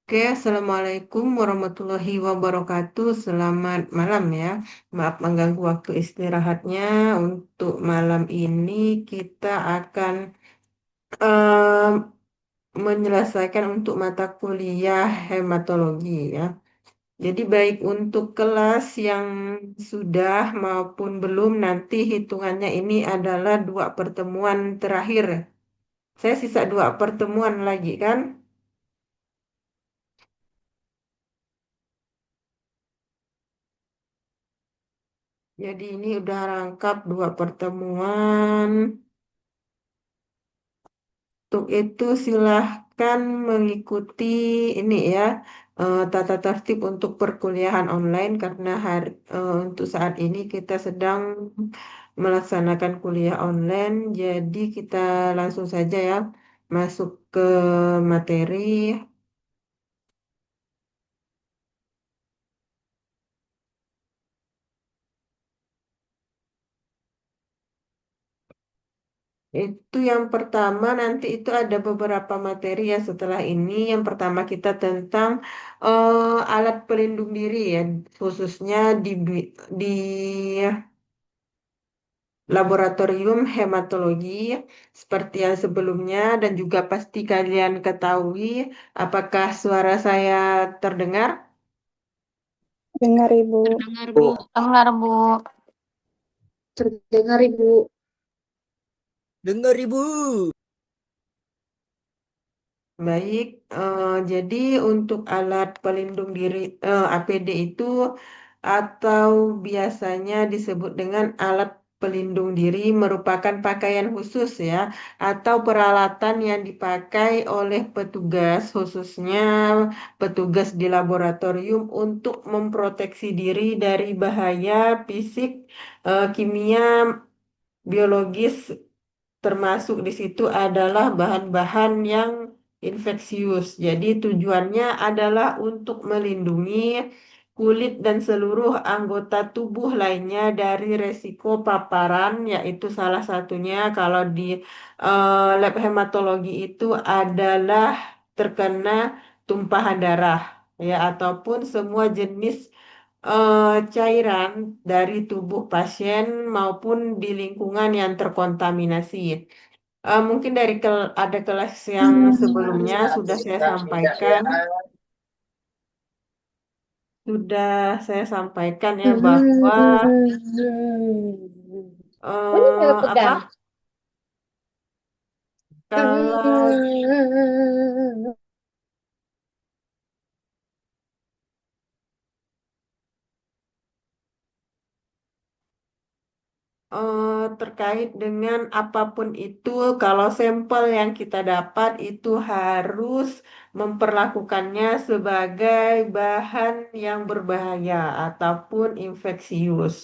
Oke, Assalamualaikum warahmatullahi wabarakatuh. Selamat malam ya. Maaf mengganggu waktu istirahatnya. Untuk malam ini kita akan em, menyelesaikan untuk mata kuliah hematologi ya. Jadi baik untuk kelas yang sudah maupun belum, nanti hitungannya ini adalah dua pertemuan terakhir. Saya sisa dua pertemuan lagi kan? Jadi ini udah rangkap dua pertemuan. Untuk itu silahkan mengikuti ini ya, tata tertib untuk perkuliahan online karena untuk saat ini kita sedang melaksanakan kuliah online. Jadi kita langsung saja ya masuk ke materi. Itu yang pertama, nanti itu ada beberapa materi ya setelah ini. Yang pertama kita tentang alat pelindung diri ya, khususnya di laboratorium hematologi seperti yang sebelumnya dan juga pasti kalian ketahui. Apakah suara saya terdengar? Dengar Ibu. Dengar, Bu. Dengar, Bu. Terdengar Ibu. Dengar Ibu. Baik, jadi untuk alat pelindung diri APD itu atau biasanya disebut dengan alat pelindung diri merupakan pakaian khusus ya atau peralatan yang dipakai oleh petugas khususnya petugas di laboratorium untuk memproteksi diri dari bahaya fisik, kimia, biologis termasuk di situ adalah bahan-bahan yang infeksius. Jadi tujuannya adalah untuk melindungi kulit dan seluruh anggota tubuh lainnya dari resiko paparan, yaitu salah satunya kalau di lab hematologi itu adalah terkena tumpahan darah ya ataupun semua jenis cairan dari tubuh pasien maupun di lingkungan yang terkontaminasi. Mungkin dari ada kelas yang sebelumnya sudah saya sampaikan ya bahwa Boleh nggak apa pegang? kalau terkait dengan apapun itu, kalau sampel yang kita dapat itu harus memperlakukannya sebagai bahan yang berbahaya ataupun infeksius.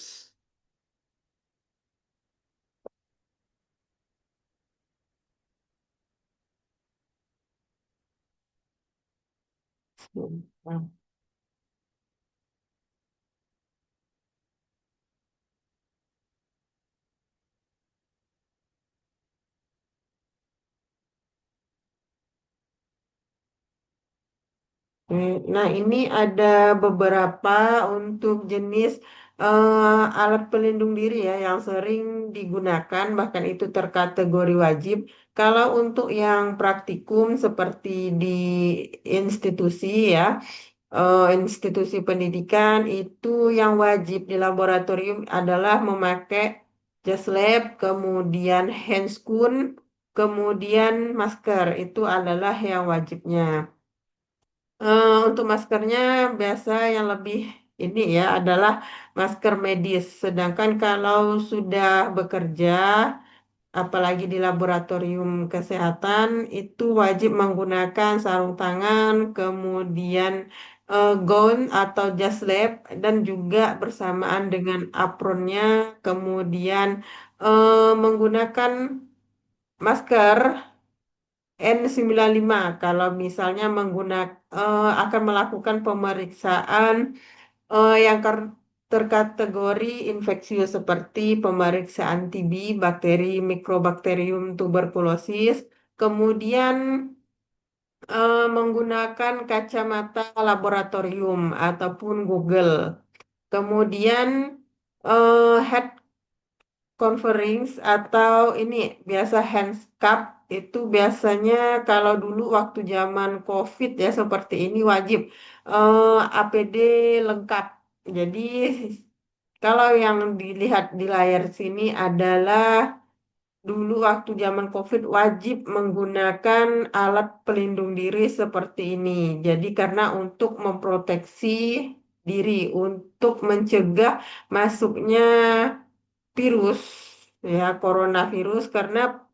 Nah, ini ada beberapa untuk jenis alat pelindung diri ya yang sering digunakan, bahkan itu terkategori wajib. Kalau untuk yang praktikum seperti di institusi ya, institusi pendidikan itu yang wajib di laboratorium adalah memakai jas lab, kemudian handscoon, kemudian masker. Itu adalah yang wajibnya. Untuk maskernya biasa yang lebih ini ya adalah masker medis. Sedangkan kalau sudah bekerja, apalagi di laboratorium kesehatan, itu wajib menggunakan sarung tangan, kemudian gown atau jas lab, dan juga bersamaan dengan apronnya, kemudian menggunakan masker N95 kalau misalnya akan melakukan pemeriksaan yang terkategori infeksius seperti pemeriksaan TB, bakteri Mycobacterium tuberculosis, kemudian menggunakan kacamata laboratorium ataupun Google. Kemudian head coverings atau ini biasa handscarf itu biasanya kalau dulu waktu zaman COVID ya seperti ini wajib APD lengkap. Jadi kalau yang dilihat di layar sini adalah dulu waktu zaman COVID wajib menggunakan alat pelindung diri seperti ini. Jadi karena untuk memproteksi diri, untuk mencegah masuknya virus, ya coronavirus, karena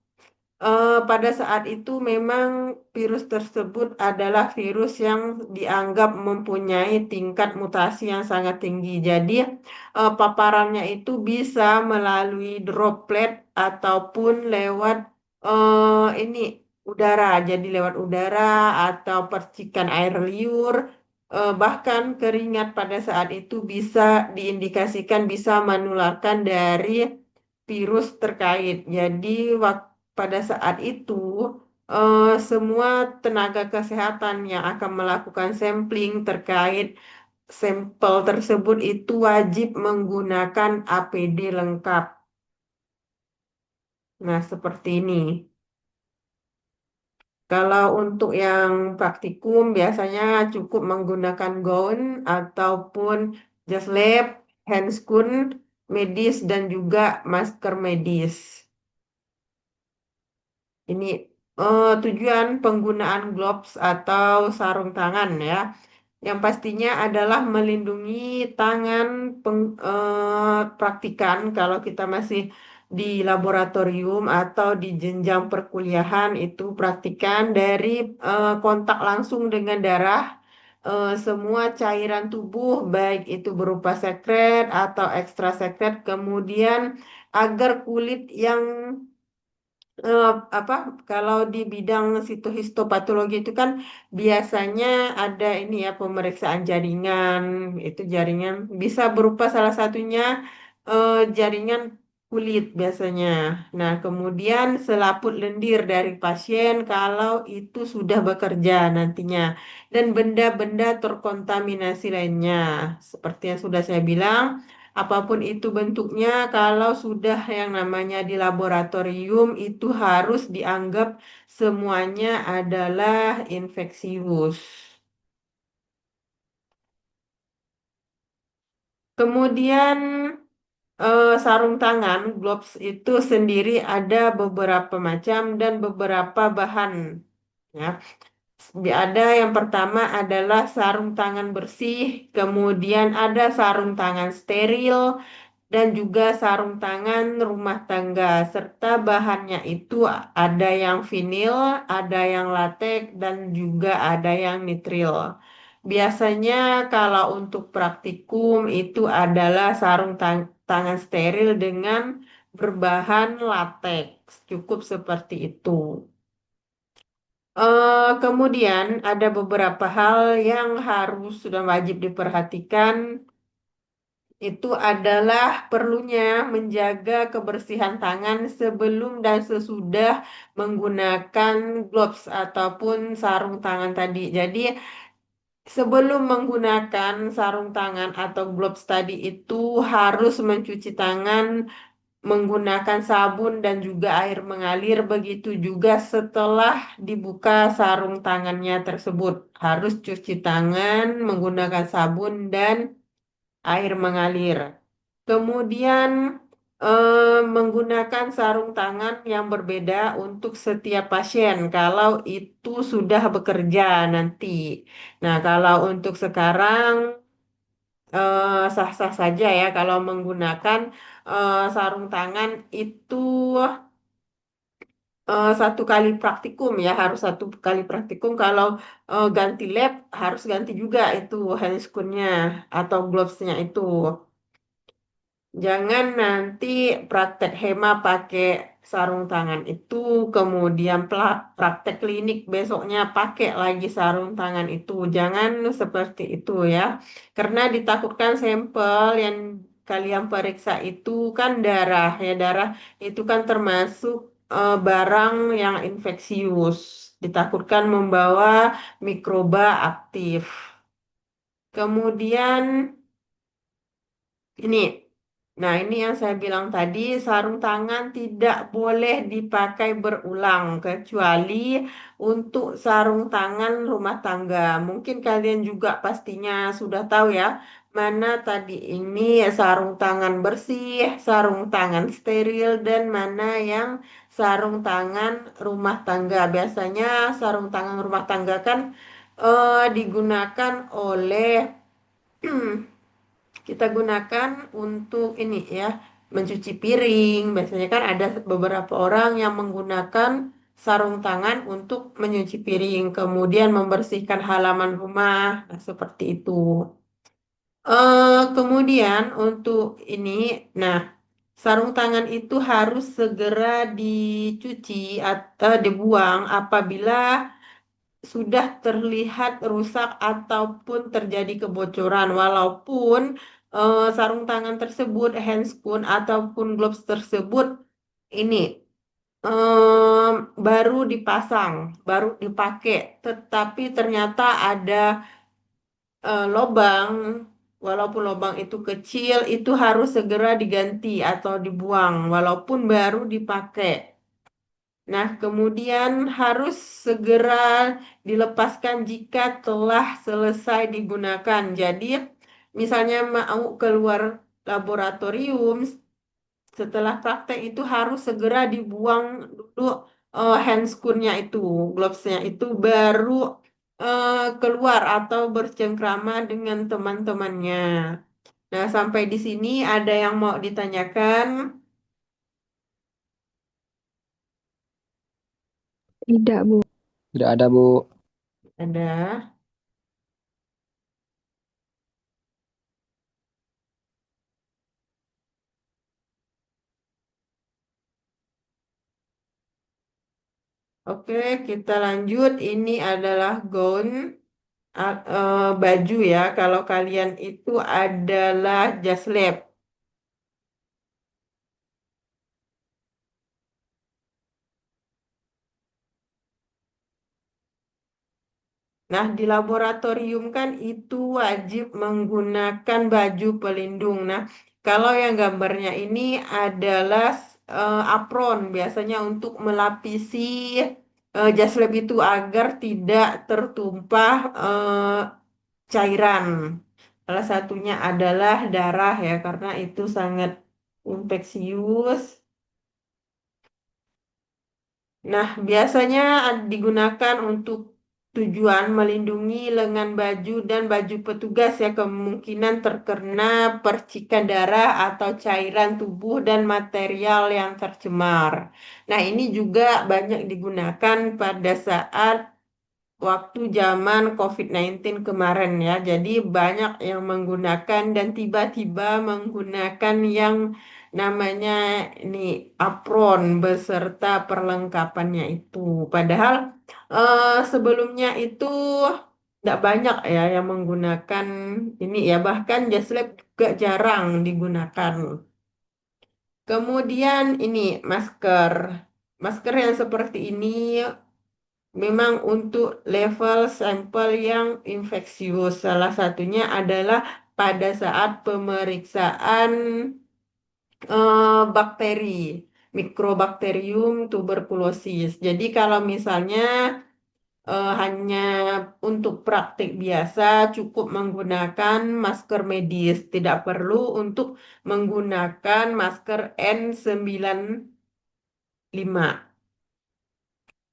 pada saat itu memang virus tersebut adalah virus yang dianggap mempunyai tingkat mutasi yang sangat tinggi. Jadi paparannya itu bisa melalui droplet ataupun lewat ini udara. Jadi lewat udara atau percikan air liur. Bahkan keringat pada saat itu bisa diindikasikan bisa menularkan dari virus terkait. Jadi pada saat itu semua tenaga kesehatan yang akan melakukan sampling terkait sampel tersebut itu wajib menggunakan APD lengkap. Nah, seperti ini. Kalau untuk yang praktikum biasanya cukup menggunakan gaun ataupun jas lab, handscoon medis dan juga masker medis. Ini tujuan penggunaan gloves atau sarung tangan ya. Yang pastinya adalah melindungi tangan praktikan kalau kita masih di laboratorium atau di jenjang perkuliahan itu praktikan dari kontak langsung dengan darah, semua cairan tubuh baik itu berupa sekret atau ekstra sekret, kemudian agar kulit yang eh, apa kalau di bidang histopatologi itu kan biasanya ada ini ya pemeriksaan jaringan. Itu jaringan bisa berupa salah satunya jaringan kulit biasanya. Nah, kemudian selaput lendir dari pasien kalau itu sudah bekerja nantinya, dan benda-benda terkontaminasi lainnya seperti yang sudah saya bilang. Apapun itu bentuknya, kalau sudah yang namanya di laboratorium itu harus dianggap semuanya adalah infeksius. Kemudian sarung tangan, gloves itu sendiri ada beberapa macam dan beberapa bahan. Ya, ada yang pertama adalah sarung tangan bersih, kemudian ada sarung tangan steril, dan juga sarung tangan rumah tangga, serta bahannya itu ada yang vinil, ada yang latex, dan juga ada yang nitril. Biasanya kalau untuk praktikum itu adalah sarung tangan steril dengan berbahan latex, cukup seperti itu. Kemudian ada beberapa hal yang harus sudah wajib diperhatikan itu adalah perlunya menjaga kebersihan tangan sebelum dan sesudah menggunakan gloves ataupun sarung tangan tadi. Jadi sebelum menggunakan sarung tangan atau gloves tadi itu harus mencuci tangan menggunakan sabun dan juga air mengalir. Begitu juga setelah dibuka sarung tangannya tersebut harus cuci tangan menggunakan sabun dan air mengalir. Kemudian menggunakan sarung tangan yang berbeda untuk setiap pasien kalau itu sudah bekerja nanti. Nah, kalau untuk sekarang sah-sah saja ya kalau menggunakan sarung tangan itu satu kali praktikum ya, harus satu kali praktikum. Kalau ganti lab harus ganti juga itu handscoon-nya atau gloves-nya itu. Jangan nanti praktek hema pakai sarung tangan itu, kemudian praktek klinik besoknya pakai lagi sarung tangan itu. Jangan seperti itu ya. Karena ditakutkan sampel yang kalian periksa itu kan darah ya, darah itu kan termasuk barang yang infeksius. ditakutkan membawa mikroba aktif. Kemudian ini, nah ini yang saya bilang tadi, sarung tangan tidak boleh dipakai berulang kecuali untuk sarung tangan rumah tangga. Mungkin kalian juga pastinya sudah tahu ya, mana tadi ini sarung tangan bersih, sarung tangan steril, dan mana yang sarung tangan rumah tangga. Biasanya sarung tangan rumah tangga kan digunakan oleh kita gunakan untuk ini ya, mencuci piring. Biasanya kan ada beberapa orang yang menggunakan sarung tangan untuk mencuci piring, kemudian membersihkan halaman rumah, nah, seperti itu. Kemudian untuk ini, nah, sarung tangan itu harus segera dicuci atau dibuang apabila sudah terlihat rusak ataupun terjadi kebocoran, walaupun sarung tangan tersebut, handscoon ataupun gloves tersebut ini baru dipasang, baru dipakai, tetapi ternyata ada lobang, walaupun lobang itu kecil, itu harus segera diganti atau dibuang, walaupun baru dipakai. Nah, kemudian harus segera dilepaskan jika telah selesai digunakan. Jadi, misalnya mau keluar laboratorium, setelah praktek itu harus segera dibuang dulu handscoon-nya itu, gloves-nya itu baru keluar atau bercengkrama dengan teman-temannya. Nah, sampai di sini ada yang mau ditanyakan? Tidak, Bu. Tidak ada, Bu. Ada. Oke, kita lanjut. Ini adalah gaun, baju ya. Kalau kalian itu adalah jas lab. Nah, di laboratorium kan itu wajib menggunakan baju pelindung. Nah, kalau yang gambarnya ini adalah apron, biasanya untuk melapisi jas lab itu agar tidak tertumpah cairan. Salah satunya adalah darah ya, karena itu sangat infeksius. Nah, biasanya digunakan untuk tujuan melindungi lengan baju dan baju petugas ya, kemungkinan terkena percikan darah atau cairan tubuh dan material yang tercemar. Nah, ini juga banyak digunakan pada saat waktu zaman COVID-19 kemarin ya. Jadi banyak yang menggunakan dan tiba-tiba menggunakan yang namanya ini apron beserta perlengkapannya itu. Padahal sebelumnya itu tidak banyak ya yang menggunakan ini ya. Bahkan jas lab juga jarang digunakan. Kemudian ini masker. Masker yang seperti ini memang untuk level sampel yang infeksius. Salah satunya adalah pada saat pemeriksaan bakteri, Mycobacterium tuberculosis. Jadi kalau misalnya hanya untuk praktik biasa cukup menggunakan masker medis, tidak perlu untuk menggunakan masker N95.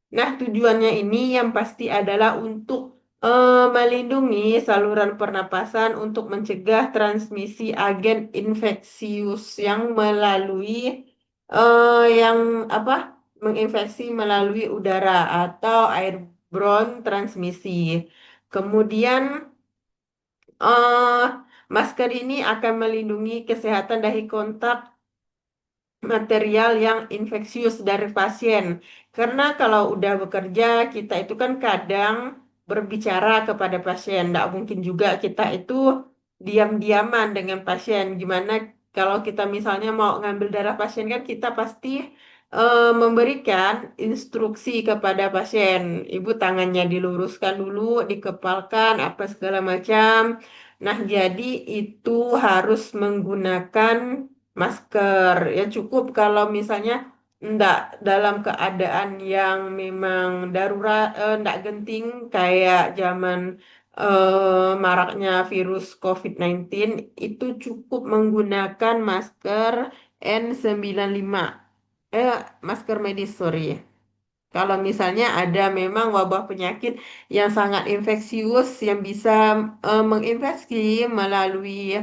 Nah, tujuannya ini yang pasti adalah untuk melindungi saluran pernapasan untuk mencegah transmisi agen infeksius yang melalui yang apa? Menginfeksi melalui udara atau airborne transmisi. Kemudian eh masker ini akan melindungi kesehatan dari kontak material yang infeksius dari pasien. Karena kalau udah bekerja, kita itu kan kadang berbicara kepada pasien. Tidak mungkin juga kita itu diam-diaman dengan pasien. Gimana kalau kita misalnya mau ngambil darah pasien kan kita pasti memberikan instruksi kepada pasien. Ibu tangannya diluruskan dulu, dikepalkan, apa segala macam. Nah, jadi itu harus menggunakan masker. Ya cukup kalau misalnya enggak dalam keadaan yang memang darurat, enggak genting kayak zaman maraknya virus COVID-19, itu cukup menggunakan masker N95. Eh, masker medis, sorry. Kalau misalnya ada memang wabah penyakit yang sangat infeksius yang bisa menginfeksi melalui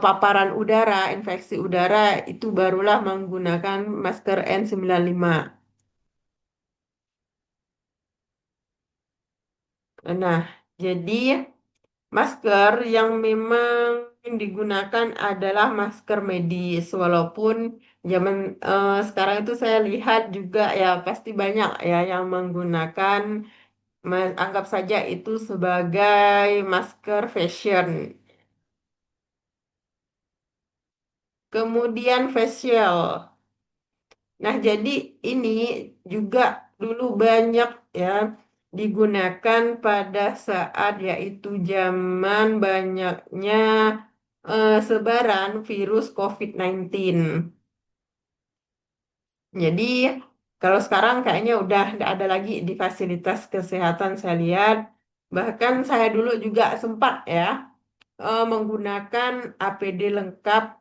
paparan udara, infeksi udara, itu barulah menggunakan masker N95. Nah, jadi masker yang memang digunakan adalah masker medis, walaupun zaman sekarang itu saya lihat juga ya pasti banyak ya yang menggunakan, anggap saja itu sebagai masker fashion. Kemudian facial. Nah, jadi ini juga dulu banyak ya digunakan pada saat yaitu zaman banyaknya sebaran virus COVID-19. Jadi kalau sekarang kayaknya udah nggak ada lagi di fasilitas kesehatan saya lihat. Bahkan saya dulu juga sempat ya menggunakan APD lengkap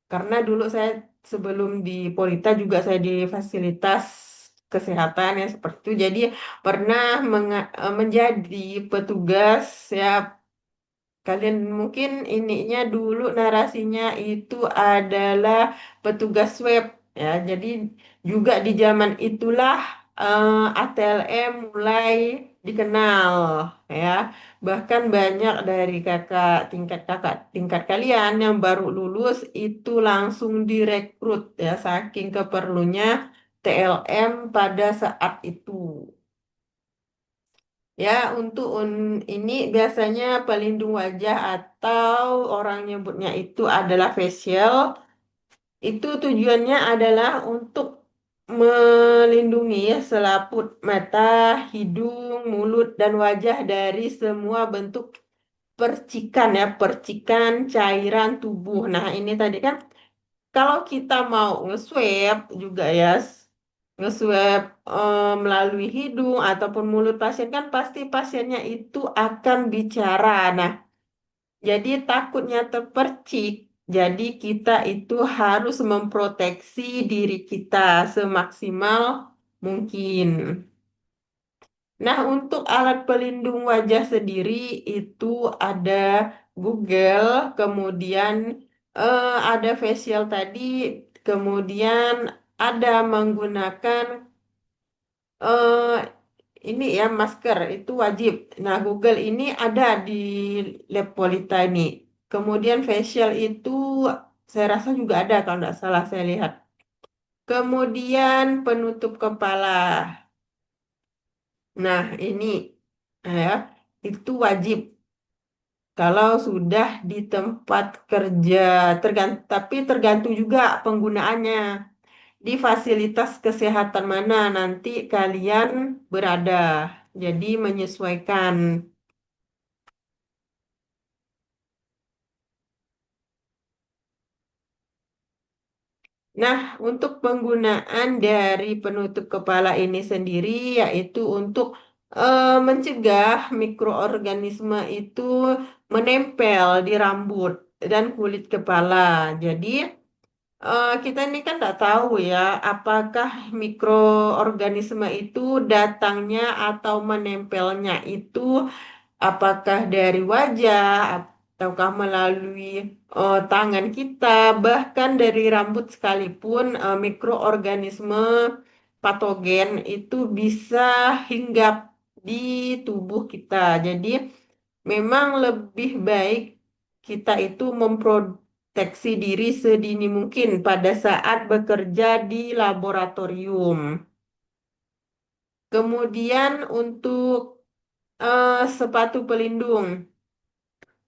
karena dulu saya sebelum di Polita juga saya di fasilitas kesehatan ya seperti itu. Jadi pernah menjadi petugas ya. Kalian mungkin ininya dulu narasinya itu adalah petugas web ya. Jadi juga di zaman itulah ATLM mulai dikenal ya. Bahkan banyak dari kakak tingkat kalian yang baru lulus itu langsung direkrut ya saking keperlunya TLM pada saat itu. Ya, untuk ini biasanya pelindung wajah atau orang nyebutnya itu adalah facial. Itu tujuannya adalah untuk melindungi selaput mata, hidung, mulut, dan wajah dari semua bentuk percikan ya, percikan cairan tubuh. Nah, ini tadi kan kalau kita mau nge-swab juga ya, nge-swab melalui hidung ataupun mulut pasien kan pasti pasiennya itu akan bicara. Nah, jadi takutnya terpercik. Jadi kita itu harus memproteksi diri kita semaksimal mungkin. Nah, untuk alat pelindung wajah sendiri itu ada Google, kemudian ada facial tadi, kemudian ada menggunakan eh, ini ya masker itu wajib. Nah, Google ini ada di Lab Polita ini. Kemudian facial itu saya rasa juga ada kalau nggak salah saya lihat. Kemudian penutup kepala. Nah, ini ya itu wajib kalau sudah di tempat kerja. Tapi tergantung juga penggunaannya. Di fasilitas kesehatan mana nanti kalian berada. Jadi menyesuaikan. Nah, untuk penggunaan dari penutup kepala ini sendiri yaitu untuk mencegah mikroorganisme itu menempel di rambut dan kulit kepala. Jadi, kita ini kan tidak tahu ya, apakah mikroorganisme itu datangnya atau menempelnya itu apakah dari wajah ataukah melalui tangan kita, bahkan dari rambut sekalipun mikroorganisme patogen itu bisa hinggap di tubuh kita. Jadi memang lebih baik kita itu memproteksi diri sedini mungkin pada saat bekerja di laboratorium. Kemudian untuk sepatu pelindung.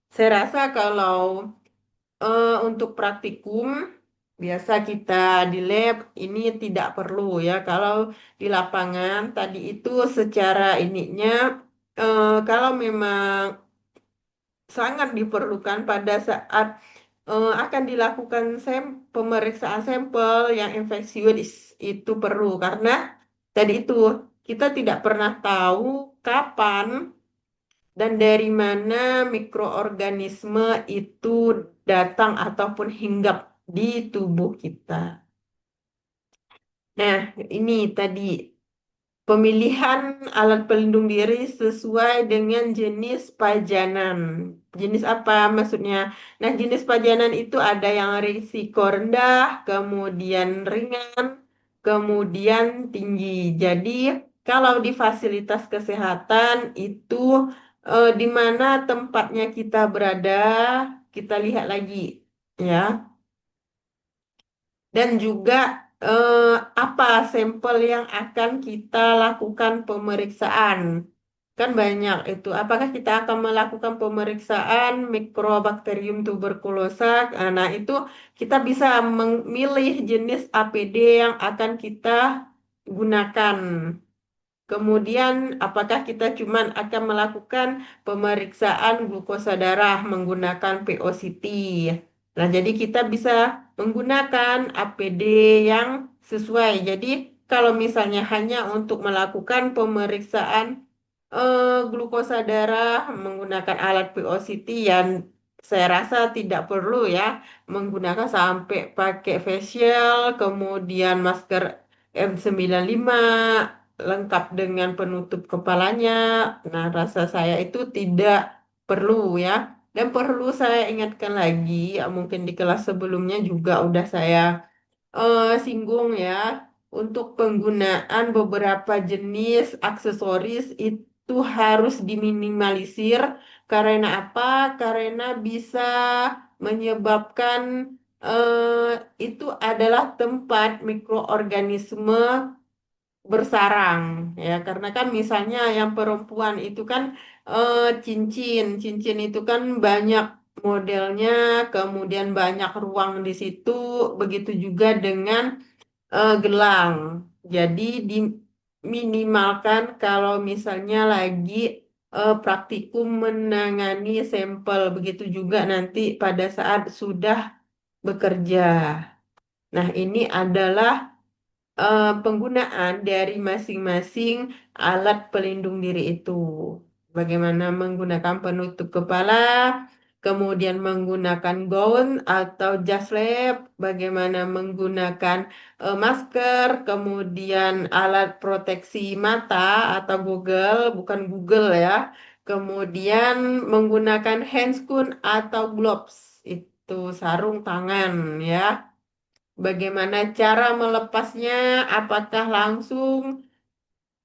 Saya rasa kalau untuk praktikum biasa kita di lab ini tidak perlu ya. Kalau di lapangan tadi itu secara ininya kalau memang sangat diperlukan pada saat akan dilakukan pemeriksaan sampel yang infeksius itu perlu karena tadi itu kita tidak pernah tahu kapan dan dari mana mikroorganisme itu datang ataupun hinggap di tubuh kita. Nah, ini tadi pemilihan alat pelindung diri sesuai dengan jenis pajanan. Jenis apa maksudnya? Nah, jenis pajanan itu ada yang risiko rendah, kemudian ringan, kemudian tinggi. Jadi, kalau di fasilitas kesehatan itu di mana tempatnya kita berada, kita lihat lagi ya. Dan juga eh, apa sampel yang akan kita lakukan pemeriksaan. Kan banyak itu. Apakah kita akan melakukan pemeriksaan Mycobacterium tuberculosa? Nah, itu kita bisa memilih jenis APD yang akan kita gunakan. Kemudian, apakah kita cuma akan melakukan pemeriksaan glukosa darah menggunakan POCT? Nah, jadi kita bisa menggunakan APD yang sesuai. Jadi, kalau misalnya hanya untuk melakukan pemeriksaan glukosa darah menggunakan alat POCT yang saya rasa tidak perlu ya menggunakan sampai pakai facial, kemudian masker N95 lengkap dengan penutup kepalanya. Nah, rasa saya itu tidak perlu ya. Dan perlu saya ingatkan lagi, ya mungkin di kelas sebelumnya juga udah saya singgung ya, untuk penggunaan beberapa jenis aksesoris itu harus diminimalisir. Karena apa? Karena bisa menyebabkan itu adalah tempat mikroorganisme bersarang ya. Karena kan misalnya yang perempuan itu kan cincin itu kan banyak modelnya, kemudian banyak ruang di situ. Begitu juga dengan gelang. Jadi diminimalkan kalau misalnya lagi praktikum menangani sampel. Begitu juga nanti pada saat sudah bekerja. Nah, ini adalah penggunaan dari masing-masing alat pelindung diri itu. Bagaimana menggunakan penutup kepala, kemudian menggunakan gaun atau jas lab, bagaimana menggunakan masker, kemudian alat proteksi mata atau Google, bukan Google ya. Kemudian menggunakan handscoon atau gloves, itu sarung tangan ya. Bagaimana cara melepasnya? Apakah langsung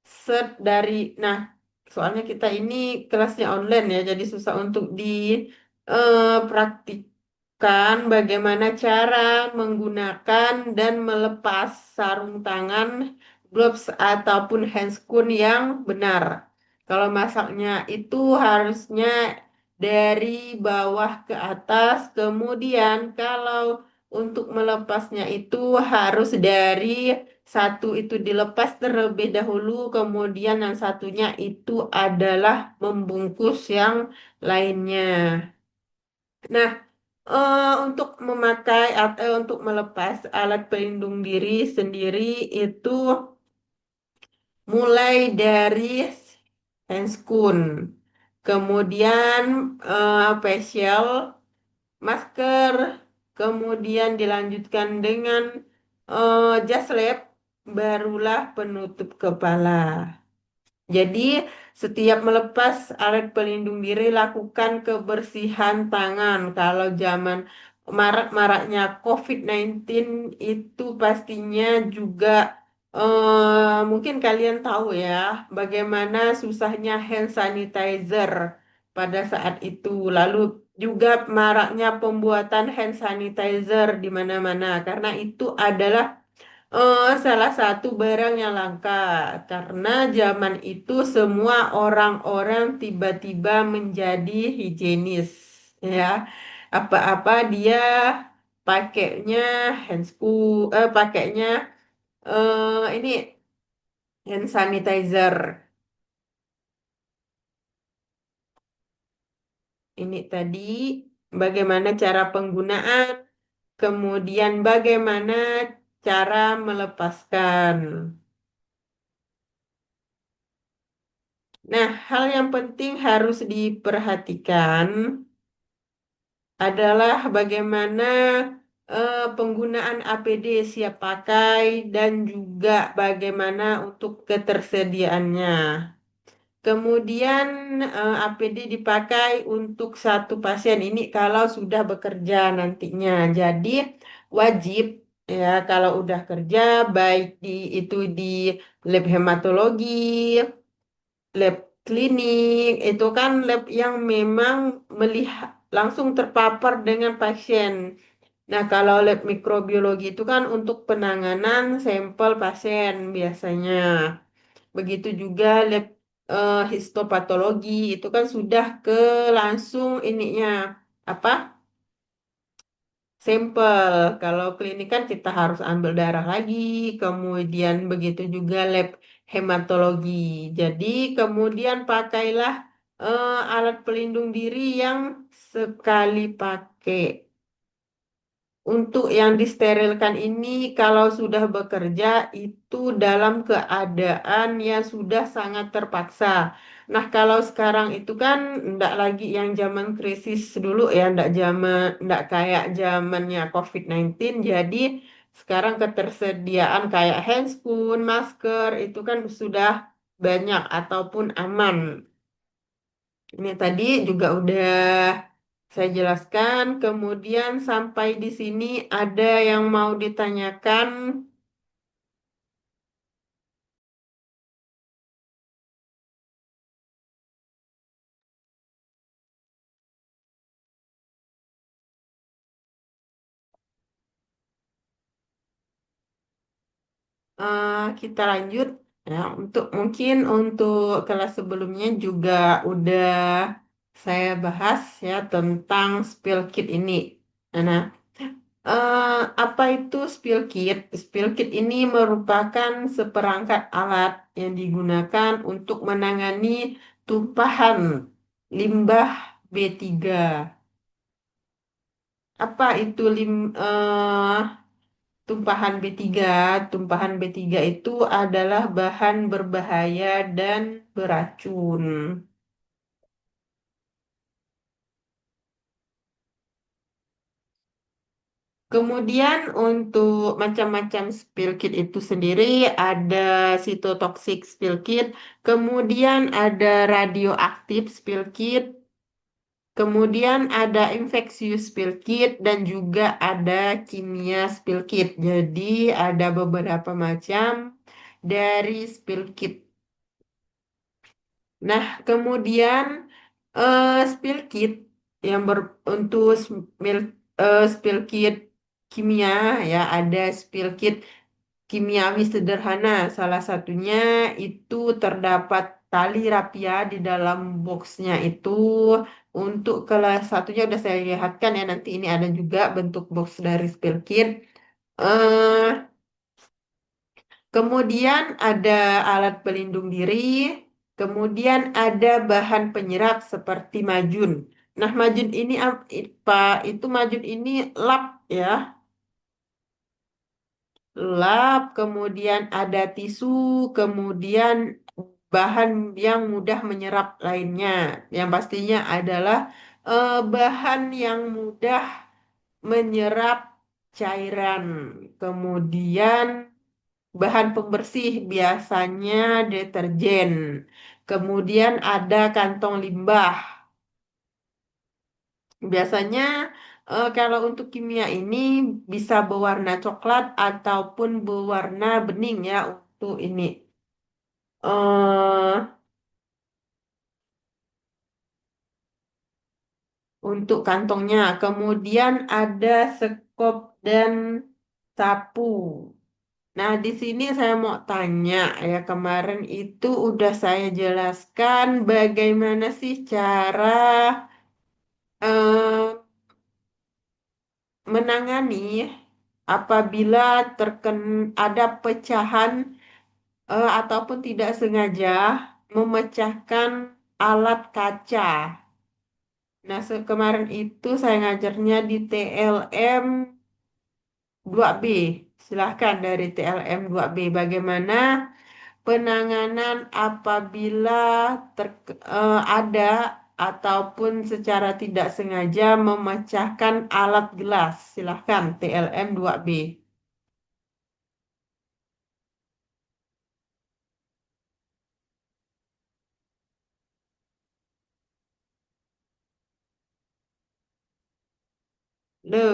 set dari, nah, soalnya kita ini kelasnya online ya, jadi susah untuk dipraktikkan bagaimana cara menggunakan dan melepas sarung tangan, gloves ataupun handscoon yang benar. Kalau masaknya itu harusnya dari bawah ke atas, kemudian kalau untuk melepasnya itu harus dari satu itu dilepas terlebih dahulu, kemudian yang satunya itu adalah membungkus yang lainnya. Nah, untuk memakai atau untuk melepas alat pelindung diri sendiri itu mulai dari handscoon, kemudian facial, masker, kemudian dilanjutkan dengan jas lab, barulah penutup kepala. Jadi, setiap melepas alat pelindung diri, lakukan kebersihan tangan. Kalau zaman marak-maraknya COVID-19 itu pastinya juga mungkin kalian tahu ya, bagaimana susahnya hand sanitizer pada saat itu. Lalu juga maraknya pembuatan hand sanitizer di mana-mana, karena itu adalah salah satu barang yang langka karena zaman itu semua orang-orang tiba-tiba menjadi higienis ya. Apa-apa dia pakainya pakainya ini hand sanitizer. Ini tadi bagaimana cara penggunaan, kemudian bagaimana cara melepaskan. Nah, hal yang penting harus diperhatikan adalah bagaimana penggunaan APD siap pakai dan juga bagaimana untuk ketersediaannya. Kemudian APD dipakai untuk satu pasien ini kalau sudah bekerja nantinya. Jadi wajib ya kalau udah kerja baik itu di lab hematologi, lab klinik, itu kan lab yang memang melihat langsung terpapar dengan pasien. Nah, kalau lab mikrobiologi itu kan untuk penanganan sampel pasien biasanya. Begitu juga lab histopatologi itu kan sudah ke langsung ininya apa? Sampel. Kalau klinik kan kita harus ambil darah lagi, kemudian begitu juga lab hematologi. Jadi kemudian pakailah alat pelindung diri yang sekali pakai. Untuk yang disterilkan ini kalau sudah bekerja itu dalam keadaan yang sudah sangat terpaksa. Nah, kalau sekarang itu kan enggak lagi yang zaman krisis dulu ya, enggak kayak zamannya COVID-19. Jadi sekarang ketersediaan kayak handscoon, masker itu kan sudah banyak ataupun aman. Ini tadi juga udah saya jelaskan. Kemudian sampai di sini ada yang mau ditanyakan. Kita lanjut ya. Mungkin untuk kelas sebelumnya juga udah saya bahas ya tentang spill kit ini. Nah, apa itu spill kit? Spill kit ini merupakan seperangkat alat yang digunakan untuk menangani tumpahan limbah B3. Apa itu tumpahan B3? Tumpahan B3 itu adalah bahan berbahaya dan beracun. Kemudian untuk macam-macam spill kit itu sendiri ada cytotoxic spill kit, kemudian ada radioaktif spill kit, kemudian ada infectious spill kit dan juga ada kimia spill kit. Jadi ada beberapa macam dari spill kit. Nah, kemudian spill kit yang untuk spill kit kimia ya ada spill kit kimiawi sederhana. Salah satunya itu terdapat tali rapia di dalam boxnya itu. Untuk kelas satunya udah saya lihatkan ya nanti ini ada juga bentuk box dari spill kit. Eh, Kemudian ada alat pelindung diri, kemudian ada bahan penyerap seperti majun. Nah, majun ini Pak, itu majun ini lap ya, lap, kemudian ada tisu, kemudian bahan yang mudah menyerap lainnya. Yang pastinya adalah bahan yang mudah menyerap cairan. Kemudian bahan pembersih biasanya deterjen. Kemudian ada kantong limbah. Biasanya kalau untuk kimia ini bisa berwarna coklat ataupun berwarna bening ya untuk ini. eh untuk kantongnya. Kemudian ada sekop dan sapu. Nah, di sini saya mau tanya ya, kemarin itu udah saya jelaskan bagaimana sih cara eh, menangani apabila ada pecahan ataupun tidak sengaja memecahkan alat kaca. Nah, kemarin itu saya ngajarnya di TLM 2B. Silahkan dari TLM 2B. Bagaimana penanganan apabila ada ataupun secara tidak sengaja memecahkan alat gelas. Silahkan TLM 2B. Halo.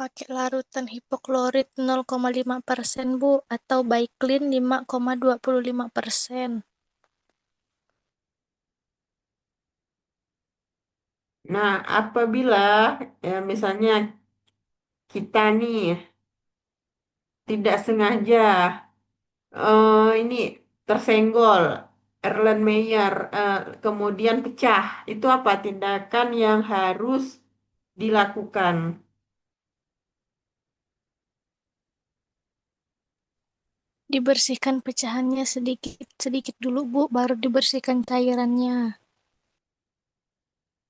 Pakai larutan hipoklorit 0,5% Bu, atau Baiklin 5,25%. Nah, apabila misalnya kita nih tidak sengaja ini tersenggol Erlenmeyer kemudian pecah, itu apa tindakan yang harus dilakukan? Dibersihkan pecahannya sedikit-sedikit dulu Bu, baru dibersihkan cairannya.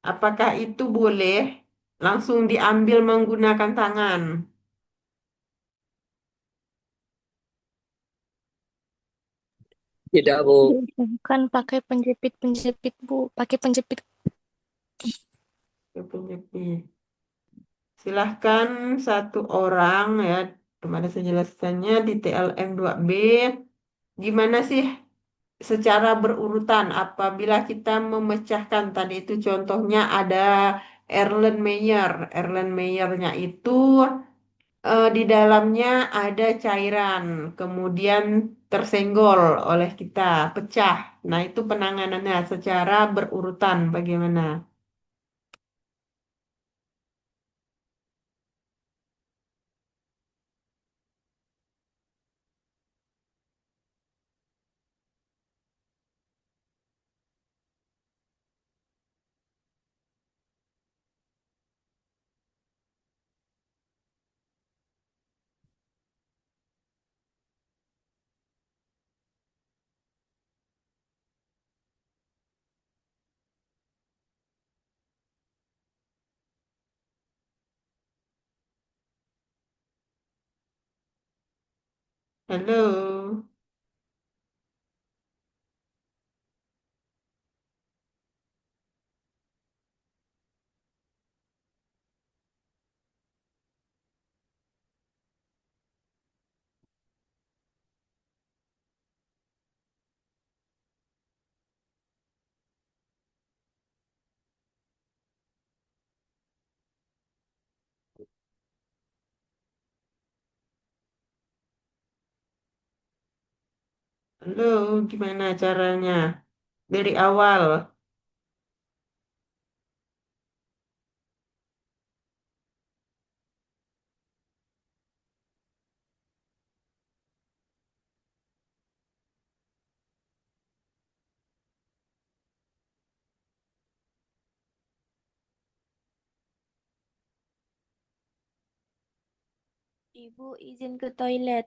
Apakah itu boleh langsung diambil menggunakan tangan? Tidak, Bu. Bukan pakai penjepit-penjepit Bu, pakai penjepit. Penjepit. Silahkan satu orang ya, kemarin saya jelaskannya di TLM 2B. Gimana sih secara berurutan apabila kita memecahkan tadi itu contohnya ada Erlenmeyer. Erlenmeyernya itu di dalamnya ada cairan, kemudian tersenggol oleh kita, pecah. Nah, itu penanganannya secara berurutan bagaimana? Halo, halo, gimana caranya? Dari awal. Ibu izin ke toilet.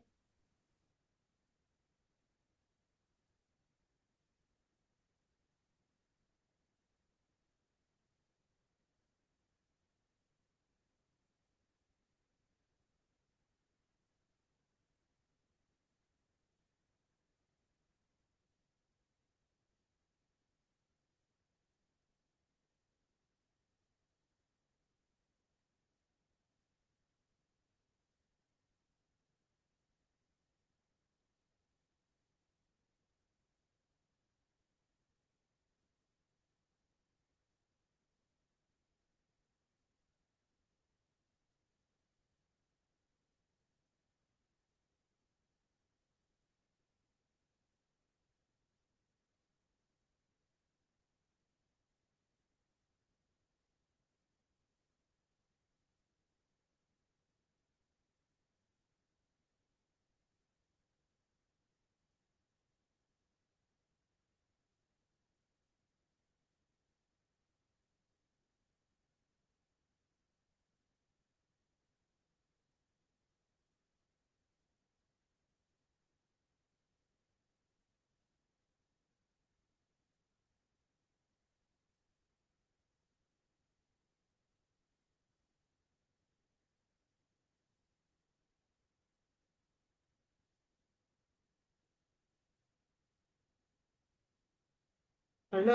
Halo,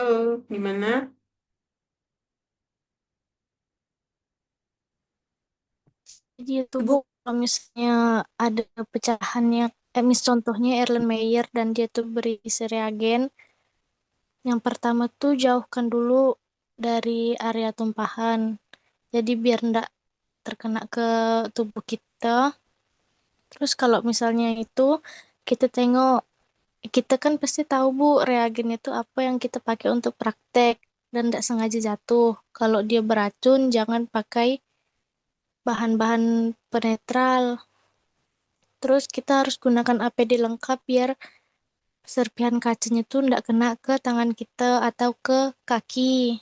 gimana? Jadi itu Bu, kalau misalnya ada pecahannya, contohnya Erlenmeyer dan dia tuh berisi reagen, yang pertama tuh jauhkan dulu dari area tumpahan. Jadi biar ndak terkena ke tubuh kita. Terus kalau misalnya itu kita tengok, kita kan pasti tahu Bu, reagen itu apa yang kita pakai untuk praktek dan tidak sengaja jatuh. Kalau dia beracun, jangan pakai bahan-bahan penetral. Terus kita harus gunakan APD lengkap biar serpihan kacanya tuh tidak kena ke tangan kita atau ke kaki.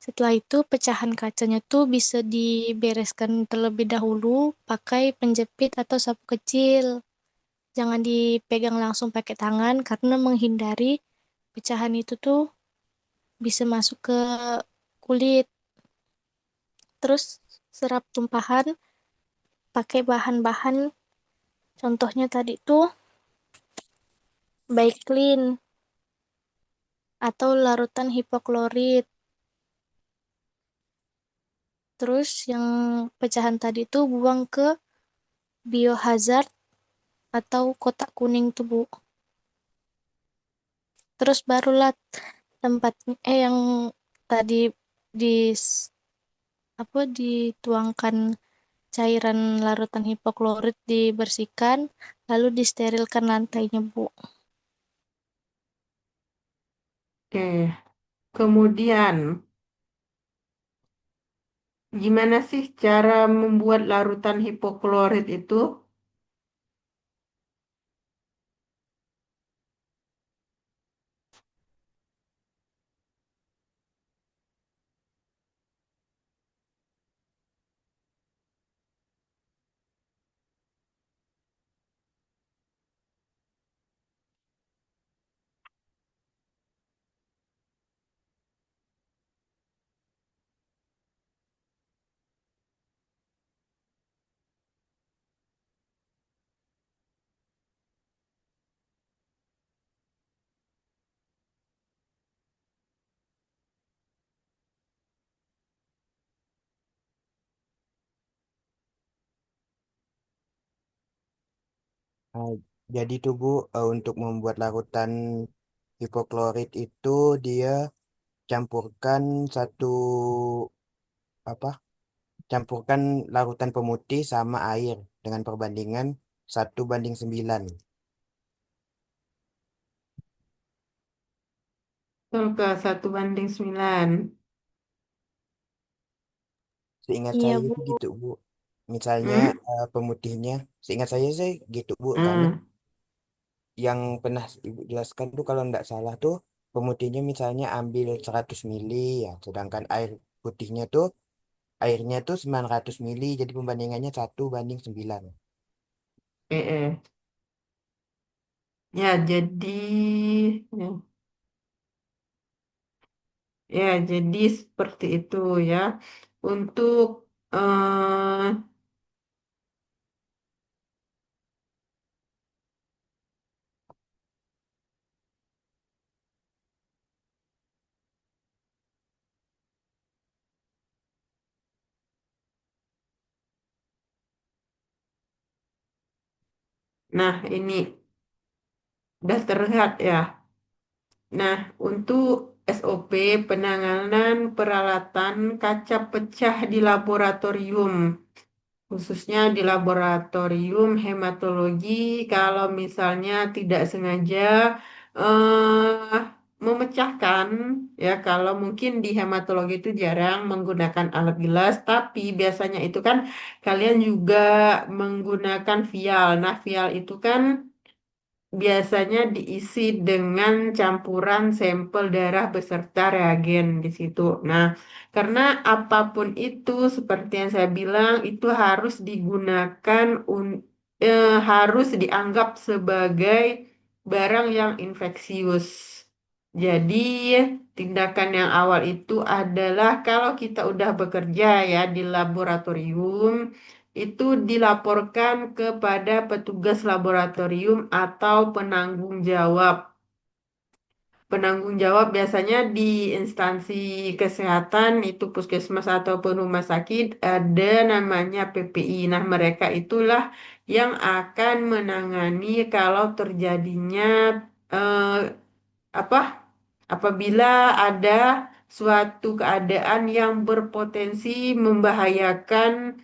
Setelah itu pecahan kacanya tuh bisa dibereskan terlebih dahulu pakai penjepit atau sapu kecil. Jangan dipegang langsung pakai tangan karena menghindari pecahan itu tuh bisa masuk ke kulit. Terus serap tumpahan pakai bahan-bahan contohnya tadi tuh baik clean atau larutan hipoklorit. Terus yang pecahan tadi tuh buang ke biohazard atau kotak kuning tuh Bu. Terus barulah tempatnya yang tadi di dituangkan cairan larutan hipoklorit dibersihkan lalu disterilkan lantainya Bu. Oke, kemudian gimana sih cara membuat larutan hipoklorit itu? Nah, jadi tuh Bu, untuk membuat larutan hipoklorit itu dia campurkan satu apa? Campurkan larutan pemutih sama air dengan perbandingan 1:9. Betul ke 1:9. Seingat Iya saya Bu. sih gitu Bu. Misalnya Hmm? pemutihnya, seingat saya sih gitu Bu. Karena Hmm, yang pernah Ibu jelaskan tuh kalau nggak salah tuh pemutihnya misalnya ambil 100 mili ya, sedangkan air putihnya tuh airnya tuh 900 mili, jadi pembandingannya 1:9. Ya, jadi ya, jadi seperti itu ya. Untuk nah ini udah terlihat ya. Nah, untuk SOP penanganan peralatan kaca pecah di laboratorium, khususnya di laboratorium hematologi, kalau misalnya tidak sengaja memecahkan, ya kalau mungkin di hematologi itu jarang menggunakan alat gelas, tapi biasanya itu kan kalian juga menggunakan vial. Nah, vial itu kan biasanya diisi dengan campuran sampel darah beserta reagen di situ. Nah, karena apapun itu, seperti yang saya bilang, itu harus digunakan, harus dianggap sebagai barang yang infeksius. Jadi, tindakan yang awal itu adalah kalau kita udah bekerja ya di laboratorium, itu dilaporkan kepada petugas laboratorium atau penanggung jawab. penanggung jawab biasanya di instansi kesehatan itu puskesmas ataupun rumah sakit ada namanya PPI. Nah, mereka itulah yang akan menangani kalau terjadinya eh, apa apabila ada suatu keadaan yang berpotensi membahayakan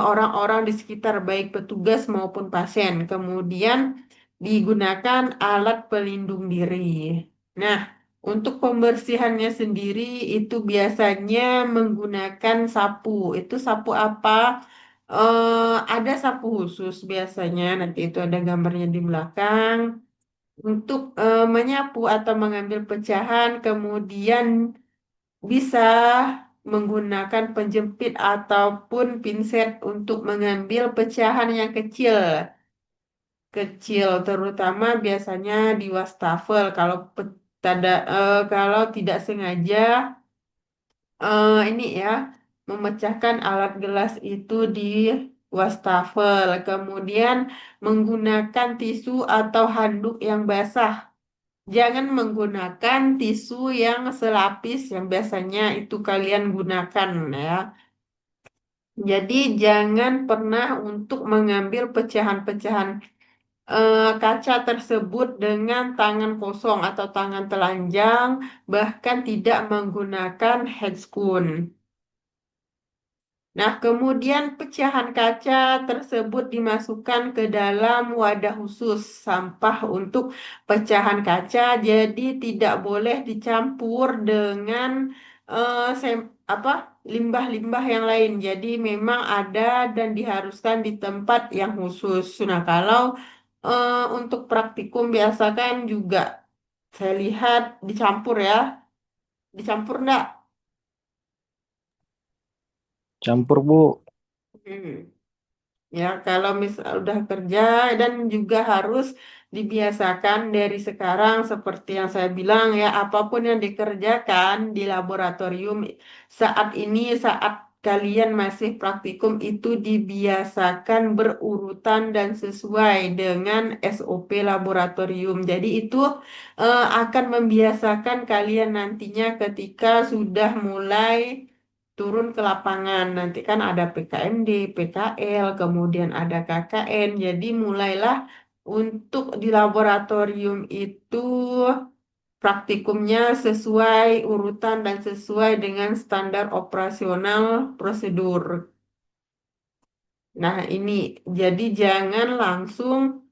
orang-orang di sekitar baik petugas maupun pasien. Kemudian digunakan alat pelindung diri. Nah, untuk pembersihannya sendiri itu biasanya menggunakan sapu. Itu sapu apa? Ada sapu khusus biasanya. Nanti itu ada gambarnya di belakang untuk menyapu atau mengambil pecahan, kemudian bisa menggunakan penjepit ataupun pinset untuk mengambil pecahan yang kecil. Kecil terutama biasanya di wastafel kalau tidak sengaja ini ya memecahkan alat gelas itu di wastafel, kemudian menggunakan tisu atau handuk yang basah. Jangan menggunakan tisu yang selapis yang biasanya itu kalian gunakan ya. Jadi jangan pernah untuk mengambil pecahan-pecahan kaca tersebut dengan tangan kosong atau tangan telanjang, bahkan tidak menggunakan handscoon. Nah, kemudian pecahan kaca tersebut dimasukkan ke dalam wadah khusus sampah untuk pecahan kaca, jadi tidak boleh dicampur dengan apa limbah-limbah yang lain. Jadi memang ada dan diharuskan di tempat yang khusus. Nah, kalau untuk praktikum biasa kan juga saya lihat dicampur ya, dicampur enggak? Campur, Bu. Hmm. Ya, kalau misal udah kerja dan juga harus dibiasakan dari sekarang seperti yang saya bilang ya, apapun yang dikerjakan di laboratorium saat kalian masih praktikum itu dibiasakan berurutan dan sesuai dengan SOP laboratorium. Jadi itu akan membiasakan kalian nantinya ketika sudah mulai turun ke lapangan. Nanti kan ada PKMD, PKL, kemudian ada KKN. Jadi mulailah untuk di laboratorium itu praktikumnya sesuai urutan dan sesuai dengan standar operasional prosedur. Nah, ini jadi jangan langsung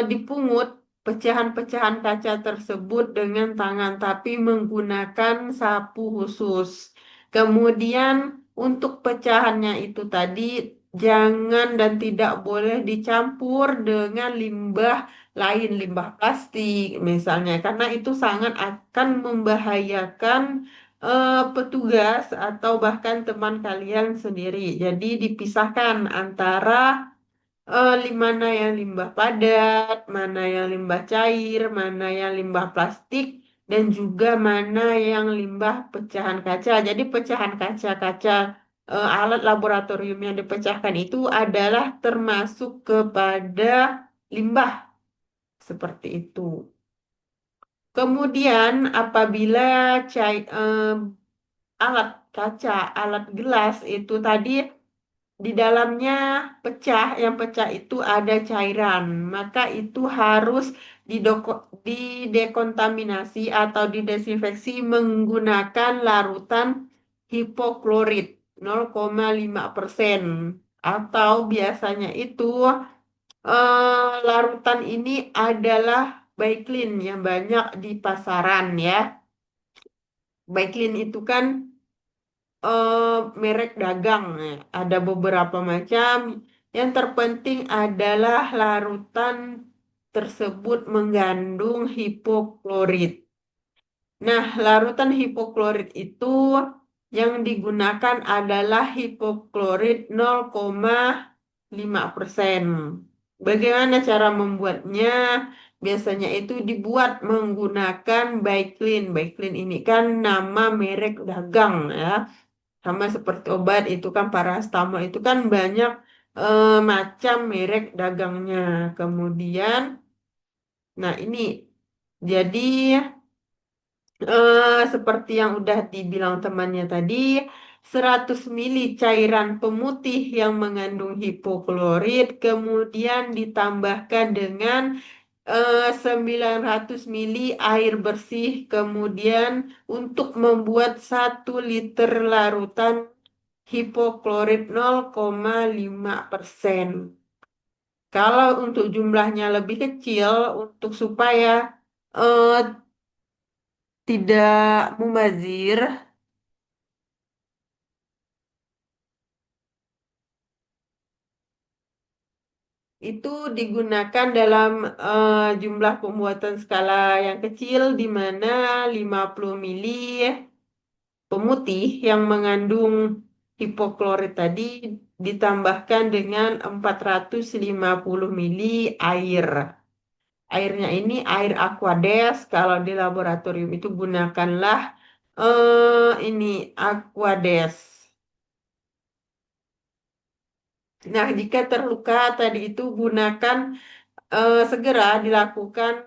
dipungut pecahan-pecahan kaca tersebut dengan tangan, tapi menggunakan sapu khusus. Kemudian untuk pecahannya itu tadi jangan dan tidak boleh dicampur dengan limbah lain, limbah plastik misalnya, karena itu sangat akan membahayakan petugas atau bahkan teman kalian sendiri. Jadi dipisahkan antara mana yang limbah padat, mana yang limbah cair, mana yang limbah plastik, dan juga mana yang limbah pecahan kaca. Jadi pecahan kaca-kaca alat laboratorium yang dipecahkan itu adalah termasuk kepada limbah seperti itu. Kemudian apabila alat kaca, alat gelas itu tadi di dalamnya yang pecah itu ada cairan, maka itu harus didekontaminasi atau didesinfeksi menggunakan larutan hipoklorit 0,5%. Atau biasanya itu larutan ini adalah Baiklin yang banyak di pasaran ya. Baiklin itu kan merek dagang ya. Ada beberapa macam. Yang terpenting adalah larutan tersebut mengandung hipoklorit. Nah, larutan hipoklorit itu yang digunakan adalah hipoklorit 0,5%. Bagaimana cara membuatnya? Biasanya itu dibuat menggunakan Baiklin. Baiklin ini kan nama merek dagang ya. Sama seperti obat itu kan parastamol itu kan banyak macam merek dagangnya. Kemudian, nah ini Jadi, seperti yang udah dibilang temannya tadi, 100 mili cairan pemutih yang mengandung hipoklorit kemudian ditambahkan dengan 900 mili air bersih kemudian untuk membuat 1 liter larutan hipoklorit 0,5%. Kalau untuk jumlahnya lebih kecil, untuk supaya eh, tidak mubazir, itu digunakan dalam jumlah pembuatan skala yang kecil di mana 50 mili pemutih yang mengandung hipoklorit tadi ditambahkan dengan 450 mili air. Airnya ini air Aquades. Kalau di laboratorium itu gunakanlah ini Aquades. Nah, jika terluka tadi itu gunakan segera dilakukan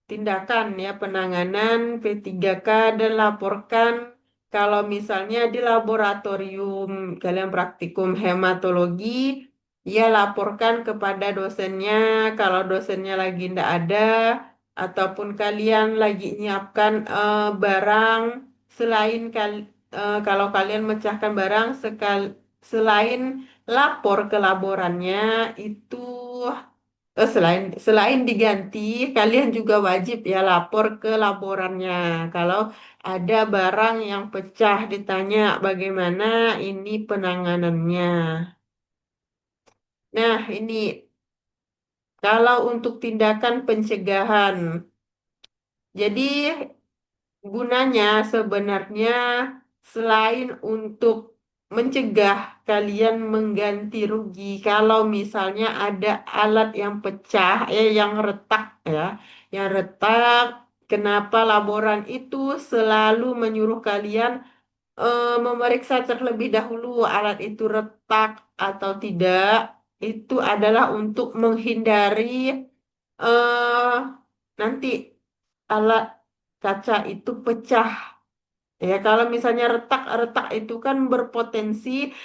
tindakan ya penanganan P3K dan laporkan kalau misalnya di laboratorium kalian praktikum hematologi ya laporkan kepada dosennya kalau dosennya lagi tidak ada ataupun kalian lagi nyiapkan barang selain kalau kalian mecahkan barang selain lapor ke laborannya itu selain selain diganti, kalian juga wajib ya lapor ke laporannya. Kalau ada barang yang pecah, ditanya bagaimana ini penanganannya. Nah, ini kalau untuk tindakan pencegahan. Jadi gunanya sebenarnya selain untuk mencegah kalian mengganti rugi, kalau misalnya ada alat yang pecah, yang retak ya, yang retak, kenapa laboran itu selalu menyuruh kalian memeriksa terlebih dahulu alat itu retak atau tidak? Itu adalah untuk menghindari eh nanti alat kaca itu pecah. Ya, kalau misalnya retak-retak itu kan berpotensi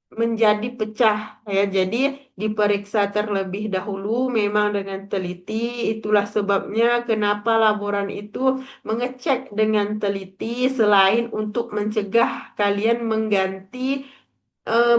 menjadi pecah. Ya, jadi diperiksa terlebih dahulu memang dengan teliti. Itulah sebabnya kenapa laboran itu mengecek dengan teliti selain untuk mencegah kalian mengganti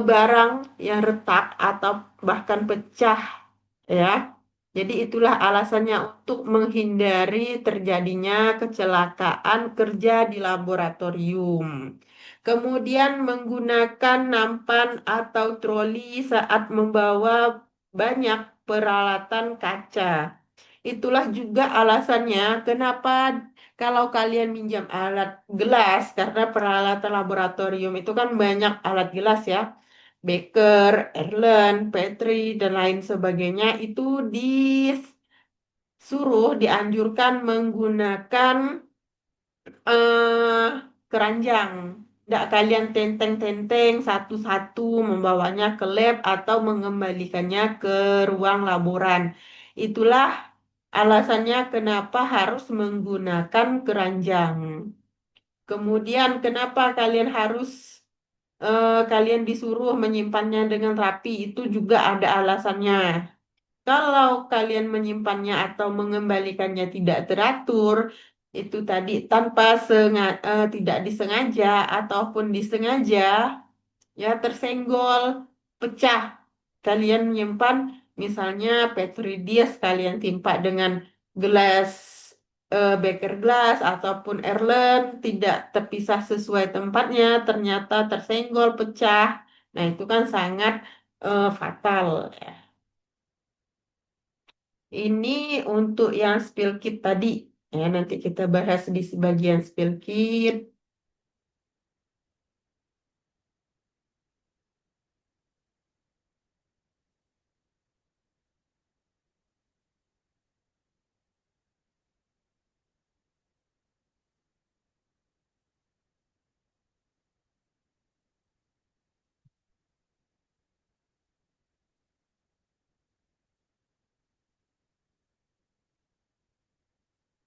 barang yang retak atau bahkan pecah ya. Jadi itulah alasannya untuk menghindari terjadinya kecelakaan kerja di laboratorium. Kemudian menggunakan nampan atau troli saat membawa banyak peralatan kaca. Itulah juga alasannya kenapa kalau kalian minjam alat gelas, karena peralatan laboratorium itu kan banyak alat gelas ya. Beker, Erlen, Petri, dan lain sebagainya itu dianjurkan menggunakan keranjang. Tidak kalian tenteng-tenteng satu-satu membawanya ke lab atau mengembalikannya ke ruang laboran. Itulah alasannya kenapa harus menggunakan keranjang. Kemudian kenapa kalian disuruh menyimpannya dengan rapi itu juga ada alasannya. Kalau kalian menyimpannya atau mengembalikannya tidak teratur, itu tadi tidak disengaja ataupun disengaja, ya tersenggol, pecah. Kalian menyimpan misalnya Petri dish kalian timpa dengan gelas beker gelas ataupun Erlen tidak terpisah sesuai tempatnya, ternyata tersenggol, pecah. Nah, itu kan sangat fatal ya. Ini untuk yang spill kit tadi. Ya, nanti kita bahas di sebagian spill kit.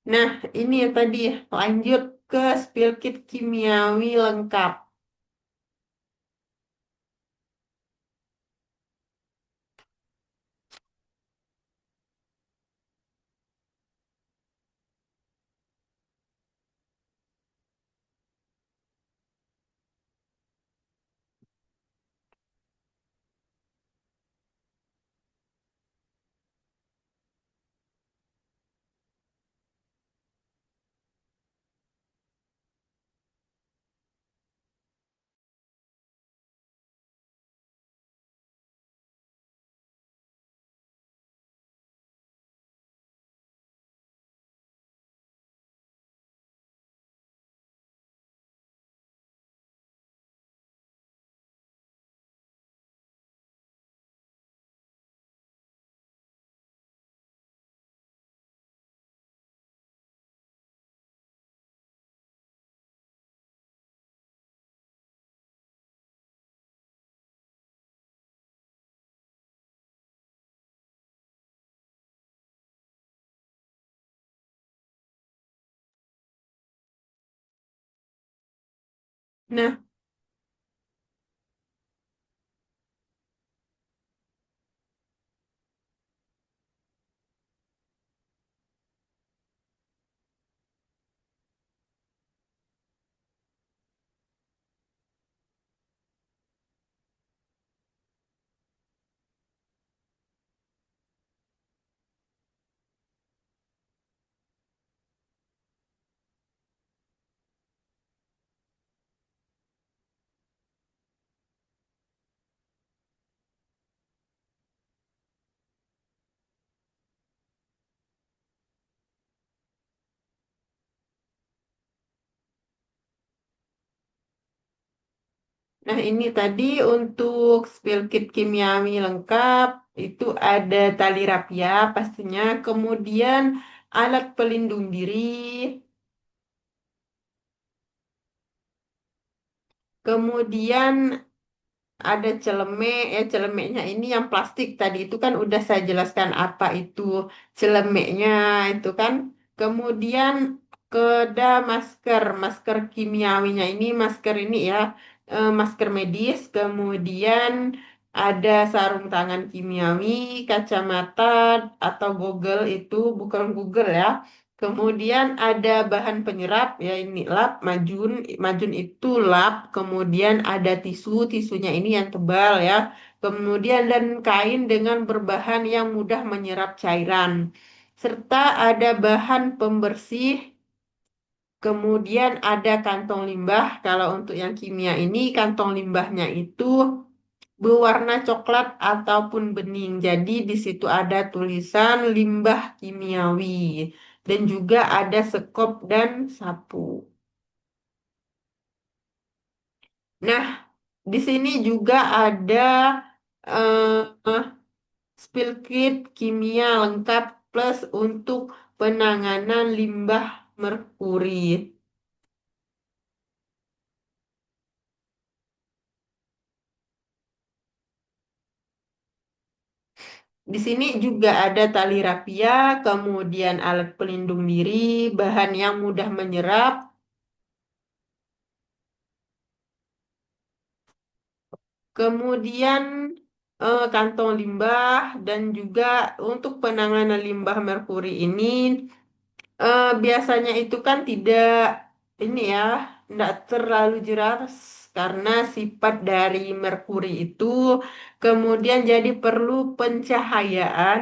Nah, ini ya tadi lanjut ke spill kit kimiawi lengkap. Nah, nah, ini tadi untuk spill kit kimiawi lengkap itu ada tali rapia pastinya, kemudian alat pelindung diri, kemudian ada celemek, ya celemeknya ini yang plastik tadi itu kan udah saya jelaskan apa itu celemeknya itu kan. Kemudian keda masker, masker kimiawinya ini masker ini ya, masker medis. Kemudian ada sarung tangan kimiawi, kacamata atau Google itu bukan Google ya. Kemudian ada bahan penyerap ya ini lap, majun, majun itu lap. Kemudian ada tisu, tisunya ini yang tebal ya. Kemudian dan kain dengan berbahan yang mudah menyerap cairan. Serta ada bahan pembersih. Kemudian ada kantong limbah. Kalau untuk yang kimia ini kantong limbahnya itu berwarna coklat ataupun bening. Jadi di situ ada tulisan limbah kimiawi dan juga ada sekop dan sapu. Nah, di sini juga ada eh, spill kit kimia lengkap plus untuk penanganan limbah merkuri. Di sini juga ada tali rapia, kemudian alat pelindung diri, bahan yang mudah menyerap, kemudian kantong limbah dan juga untuk penanganan limbah merkuri ini biasanya itu kan tidak ini ya, tidak terlalu jelas karena sifat dari merkuri itu kemudian jadi perlu pencahayaan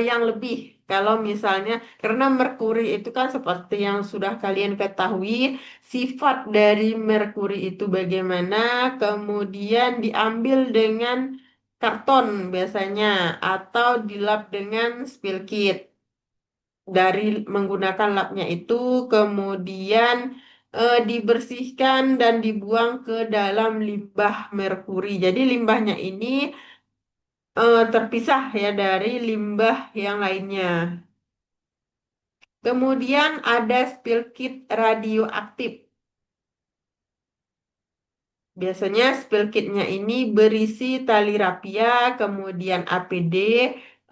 yang lebih. Kalau misalnya, karena merkuri itu kan seperti yang sudah kalian ketahui, sifat dari merkuri itu bagaimana, kemudian diambil dengan karton biasanya, atau dilap dengan spill kit. Dari menggunakan lapnya itu, kemudian dibersihkan dan dibuang ke dalam limbah merkuri. Jadi limbahnya ini terpisah ya dari limbah yang lainnya. Kemudian ada spill kit radioaktif. Biasanya spill kitnya ini berisi tali rapia, kemudian APD,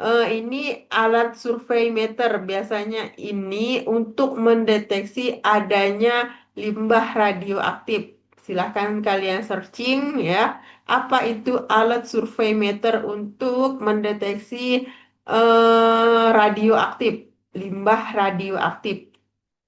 Ini alat survei meter. Biasanya ini untuk mendeteksi adanya limbah radioaktif. Silahkan kalian searching ya. Apa itu alat survei meter untuk mendeteksi radioaktif, limbah radioaktif.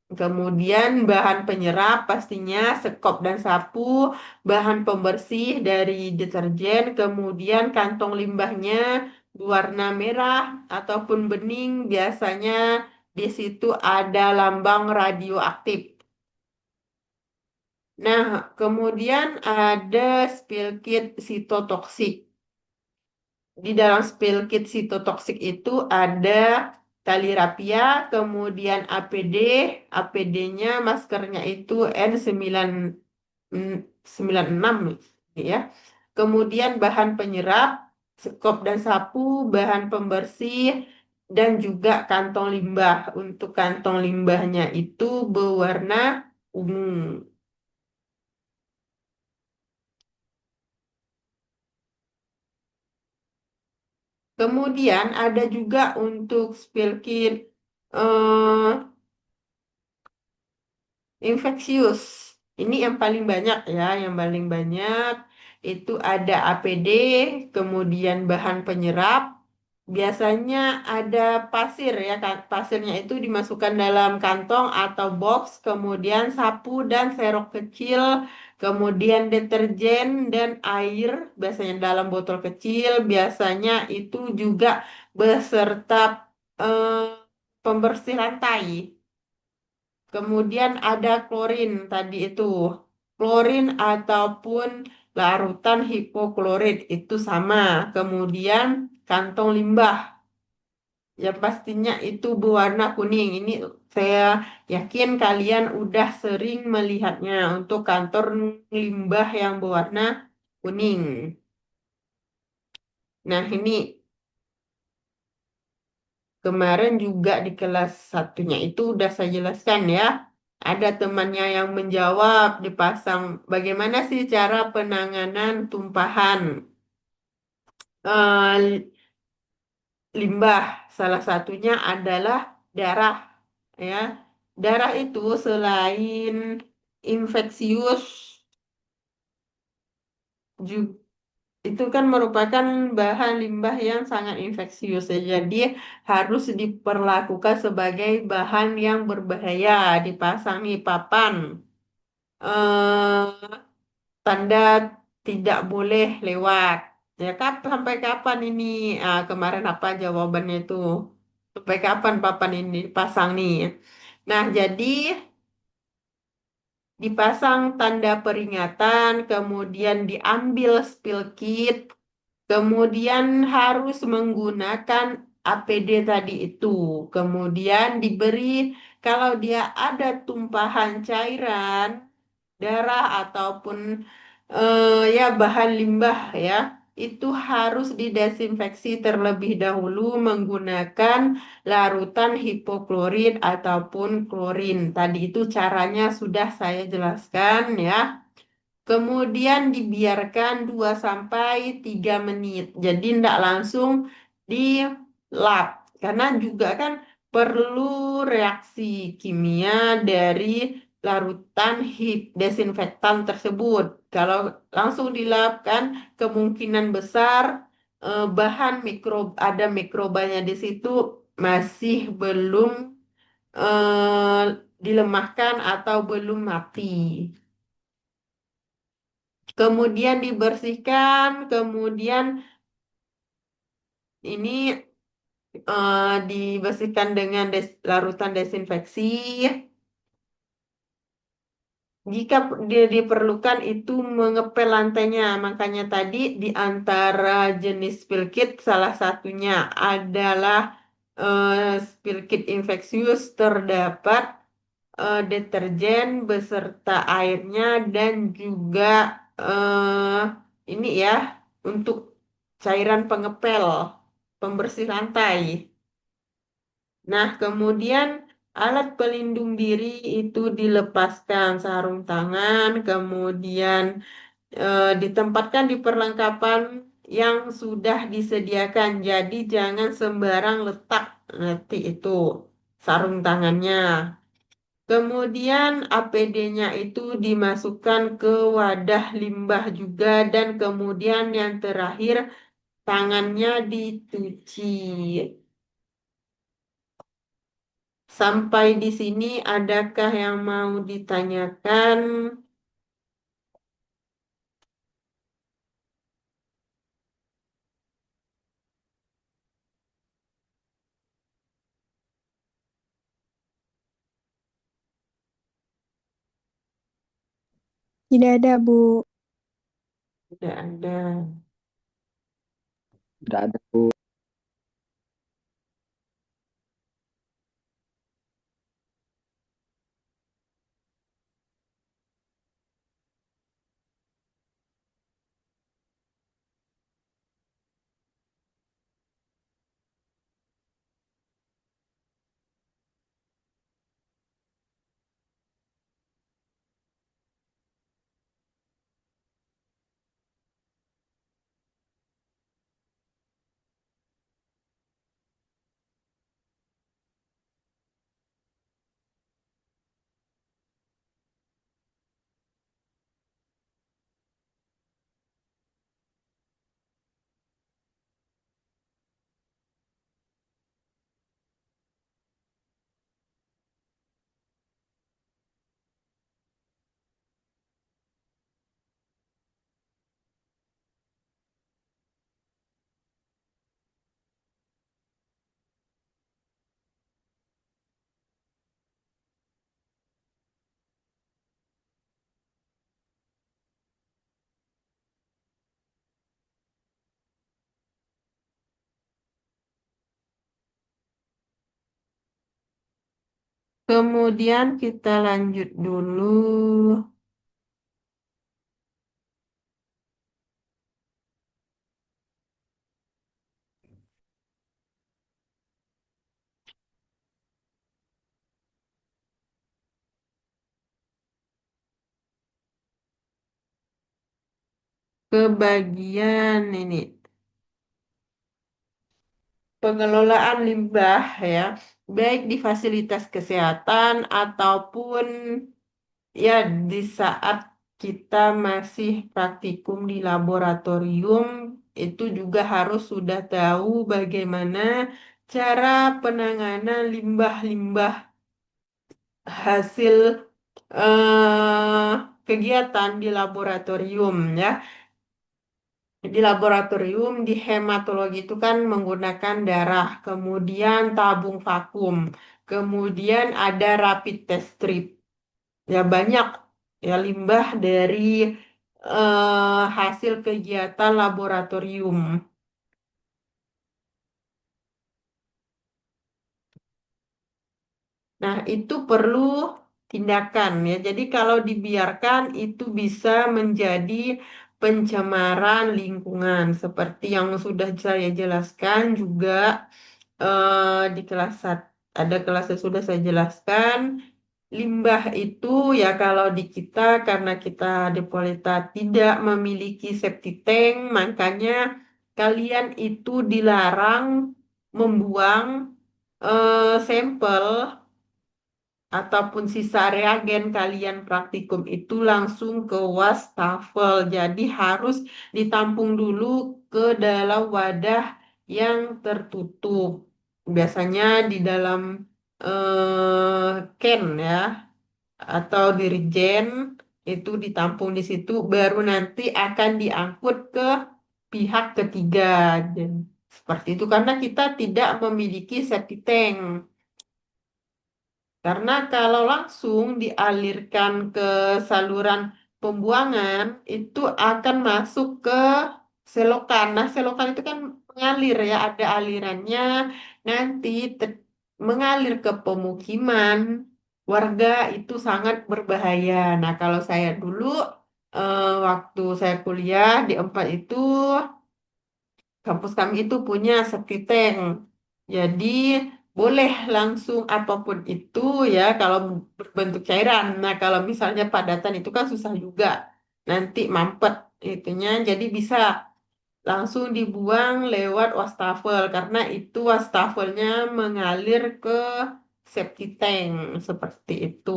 Kemudian bahan penyerap pastinya sekop dan sapu, bahan pembersih dari deterjen, kemudian kantong limbahnya berwarna merah ataupun bening, biasanya di situ ada lambang radioaktif. Nah, kemudian ada spill kit sitotoksik. Di dalam spill kit sitotoksik itu ada tali rapia, kemudian APD, APD-nya maskernya itu N96 ya. Kemudian bahan penyerap, sekop dan sapu, bahan pembersih, dan juga kantong limbah. Untuk kantong limbahnya itu berwarna ungu. Kemudian ada juga untuk spill kit eh, infeksius. Ini yang paling banyak ya, yang paling banyak itu ada APD, kemudian bahan penyerap. Biasanya ada pasir ya, pasirnya itu dimasukkan dalam kantong atau box, kemudian sapu dan serok kecil, kemudian deterjen dan air, biasanya dalam botol kecil, biasanya itu juga beserta eh, pembersih lantai. Kemudian ada klorin tadi itu. Klorin ataupun larutan hipoklorit itu sama. Kemudian kantong limbah yang pastinya itu berwarna kuning. Ini saya yakin kalian udah sering melihatnya untuk kantor limbah yang berwarna kuning. Nah, ini kemarin juga di kelas satunya itu udah saya jelaskan ya. Ada temannya yang menjawab dipasang bagaimana sih cara penanganan tumpahan eh, limbah. Salah satunya adalah darah ya. Darah itu selain infeksius juga itu kan merupakan bahan limbah yang sangat infeksius ya. Jadi harus diperlakukan sebagai bahan yang berbahaya, dipasangi papan. eh Tanda tidak boleh lewat. Ya sampai kapan ini? Kemarin apa jawabannya itu? Sampai kapan papan ini dipasang nih? Nah, jadi dipasang tanda peringatan, kemudian diambil spill kit, kemudian harus menggunakan APD tadi itu. Kemudian diberi kalau dia ada tumpahan cairan, darah ataupun ya bahan limbah ya, itu harus didesinfeksi terlebih dahulu menggunakan larutan hipoklorit ataupun klorin. Tadi itu caranya sudah saya jelaskan ya. Kemudian dibiarkan 2 sampai 3 menit. Jadi tidak langsung dilap. Karena juga kan perlu reaksi kimia dari larutan desinfektan tersebut. Kalau langsung dilap kan kemungkinan besar bahan ada mikrobanya di situ masih belum eh, dilemahkan atau belum mati. Kemudian dibersihkan, kemudian ini dibersihkan dengan larutan desinfeksi. Jika diperlukan itu mengepel lantainya, makanya tadi di antara jenis spill kit salah satunya adalah spill kit infeksius terdapat deterjen beserta airnya dan juga eh, ini ya untuk cairan pengepel, pembersih lantai. Nah, kemudian alat pelindung diri itu dilepaskan sarung tangan, kemudian ditempatkan di perlengkapan yang sudah disediakan. Jadi jangan sembarang letak nanti itu sarung tangannya. Kemudian APD-nya itu dimasukkan ke wadah limbah juga dan kemudian yang terakhir tangannya dicuci. Sampai di sini adakah yang mau ditanyakan? Tidak ada, Bu. Tidak ada. Tidak ada, Bu. Kemudian kita lanjut dulu ke bagian ini. Pengelolaan limbah ya, baik di fasilitas kesehatan ataupun ya di saat kita masih praktikum di laboratorium, itu juga harus sudah tahu bagaimana cara penanganan limbah-limbah hasil kegiatan di laboratorium ya. Di laboratorium, di hematologi itu kan menggunakan darah, kemudian tabung vakum, kemudian ada rapid test strip. Ya banyak ya limbah dari hasil kegiatan laboratorium. Nah, itu perlu tindakan ya. Jadi kalau dibiarkan itu bisa menjadi pencemaran lingkungan seperti yang sudah saya jelaskan juga di ada kelas yang sudah saya jelaskan. Limbah itu ya kalau di kita karena kita di Polita tidak memiliki septic tank, makanya kalian itu dilarang membuang sampel ataupun sisa reagen kalian praktikum itu langsung ke wastafel. Jadi harus ditampung dulu ke dalam wadah yang tertutup. Biasanya di dalam can ya atau dirigen itu ditampung di situ baru nanti akan diangkut ke pihak ketiga. Dan seperti itu karena kita tidak memiliki septic tank. Karena kalau langsung dialirkan ke saluran pembuangan, itu akan masuk ke selokan. Nah, selokan itu kan mengalir ya, ada alirannya. Nanti mengalir ke pemukiman warga itu sangat berbahaya. Nah, kalau saya dulu, waktu saya kuliah di Empat itu, kampus kami itu punya septic tank. Jadi boleh langsung apapun itu ya kalau berbentuk cairan. Nah kalau misalnya padatan itu kan susah juga. Nanti mampet itunya. Jadi bisa langsung dibuang lewat wastafel karena itu wastafelnya mengalir ke septic tank seperti itu.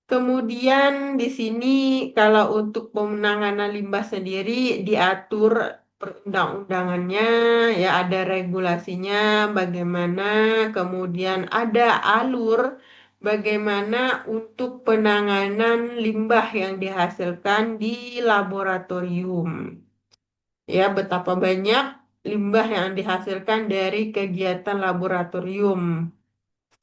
Kemudian di sini kalau untuk penanganan limbah sendiri diatur perundang-undangannya, ya ada regulasinya bagaimana, kemudian ada alur bagaimana untuk penanganan limbah yang dihasilkan di laboratorium. Ya, betapa banyak limbah yang dihasilkan dari kegiatan laboratorium.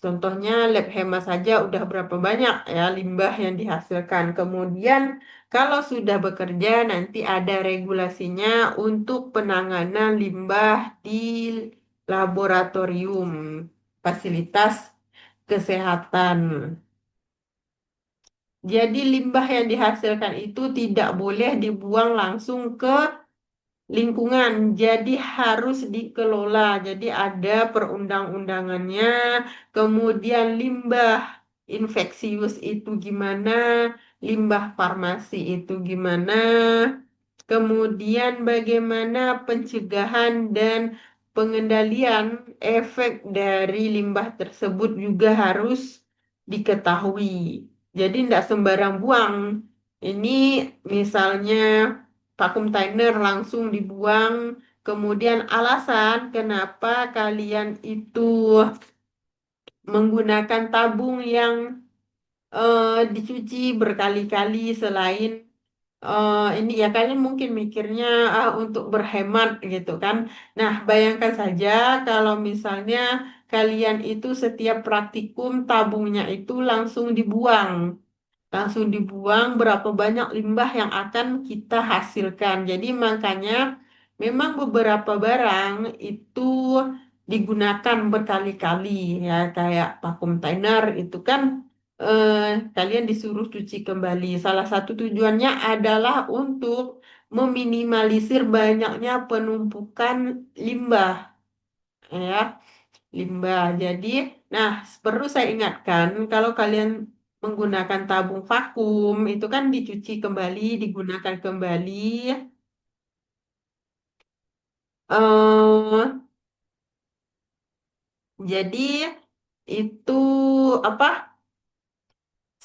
Contohnya lab Hema saja udah berapa banyak ya limbah yang dihasilkan. Kemudian kalau sudah bekerja nanti ada regulasinya untuk penanganan limbah di laboratorium, fasilitas kesehatan. Jadi limbah yang dihasilkan itu tidak boleh dibuang langsung ke lingkungan, jadi harus dikelola. Jadi ada perundang-undangannya, kemudian limbah infeksius itu gimana, limbah farmasi itu gimana, kemudian bagaimana pencegahan dan pengendalian efek dari limbah tersebut juga harus diketahui. Jadi tidak sembarang buang. Ini misalnya vakum thinner langsung dibuang. Kemudian alasan kenapa kalian itu menggunakan tabung yang dicuci berkali-kali selain ini ya kalian mungkin mikirnya untuk berhemat gitu kan. Nah, bayangkan saja kalau misalnya kalian itu setiap praktikum tabungnya itu langsung dibuang berapa banyak limbah yang akan kita hasilkan. Jadi makanya memang beberapa barang itu digunakan berkali-kali ya kayak vacuum thinner itu kan eh, kalian disuruh cuci kembali. Salah satu tujuannya adalah untuk meminimalisir banyaknya penumpukan limbah ya limbah. Jadi, nah, perlu saya ingatkan, kalau kalian menggunakan tabung vakum, itu kan dicuci kembali, digunakan kembali. eh jadi, itu apa?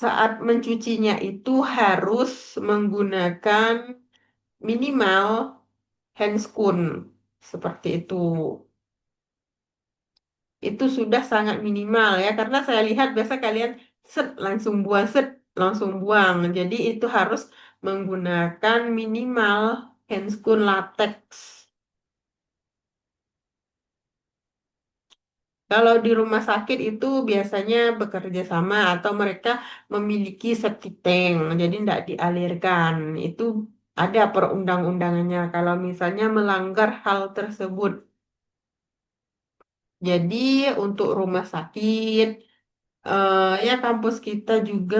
Saat mencucinya itu harus menggunakan minimal handscoon, seperti itu. Itu sudah sangat minimal ya karena saya lihat biasa kalian set langsung buang jadi itu harus menggunakan minimal handscoon latex. Kalau di rumah sakit itu biasanya bekerja sama atau mereka memiliki septic tank jadi tidak dialirkan itu ada perundang-undangannya kalau misalnya melanggar hal tersebut. Jadi untuk rumah sakit ya kampus kita juga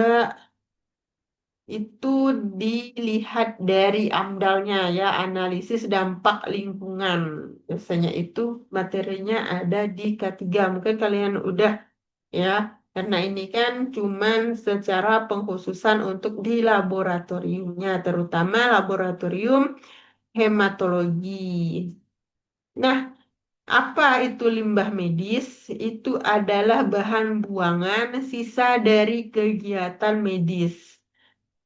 itu dilihat dari AMDAL-nya ya, analisis dampak lingkungan. Biasanya itu materinya ada di K3. Mungkin kalian udah ya, karena ini kan cuman secara pengkhususan untuk di laboratoriumnya, terutama laboratorium hematologi. Nah, apa itu limbah medis? Itu adalah bahan buangan sisa dari kegiatan medis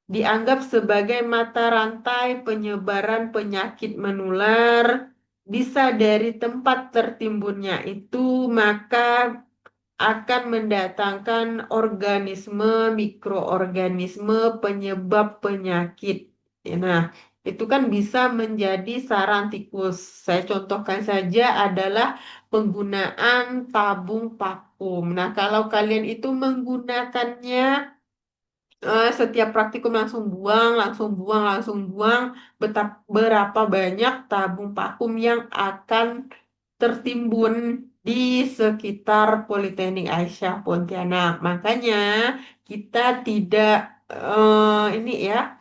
dianggap sebagai mata rantai penyebaran penyakit menular, bisa dari tempat tertimbunnya itu, maka akan mendatangkan organisme, mikroorganisme penyebab penyakit. Nah, itu kan bisa menjadi sarang tikus. Saya contohkan saja adalah penggunaan tabung vakum. Nah, kalau kalian itu menggunakannya setiap praktikum langsung buang, langsung buang, langsung buang, berapa banyak tabung vakum yang akan tertimbun di sekitar Politeknik Aisyah Pontianak. Makanya kita tidak ini ya,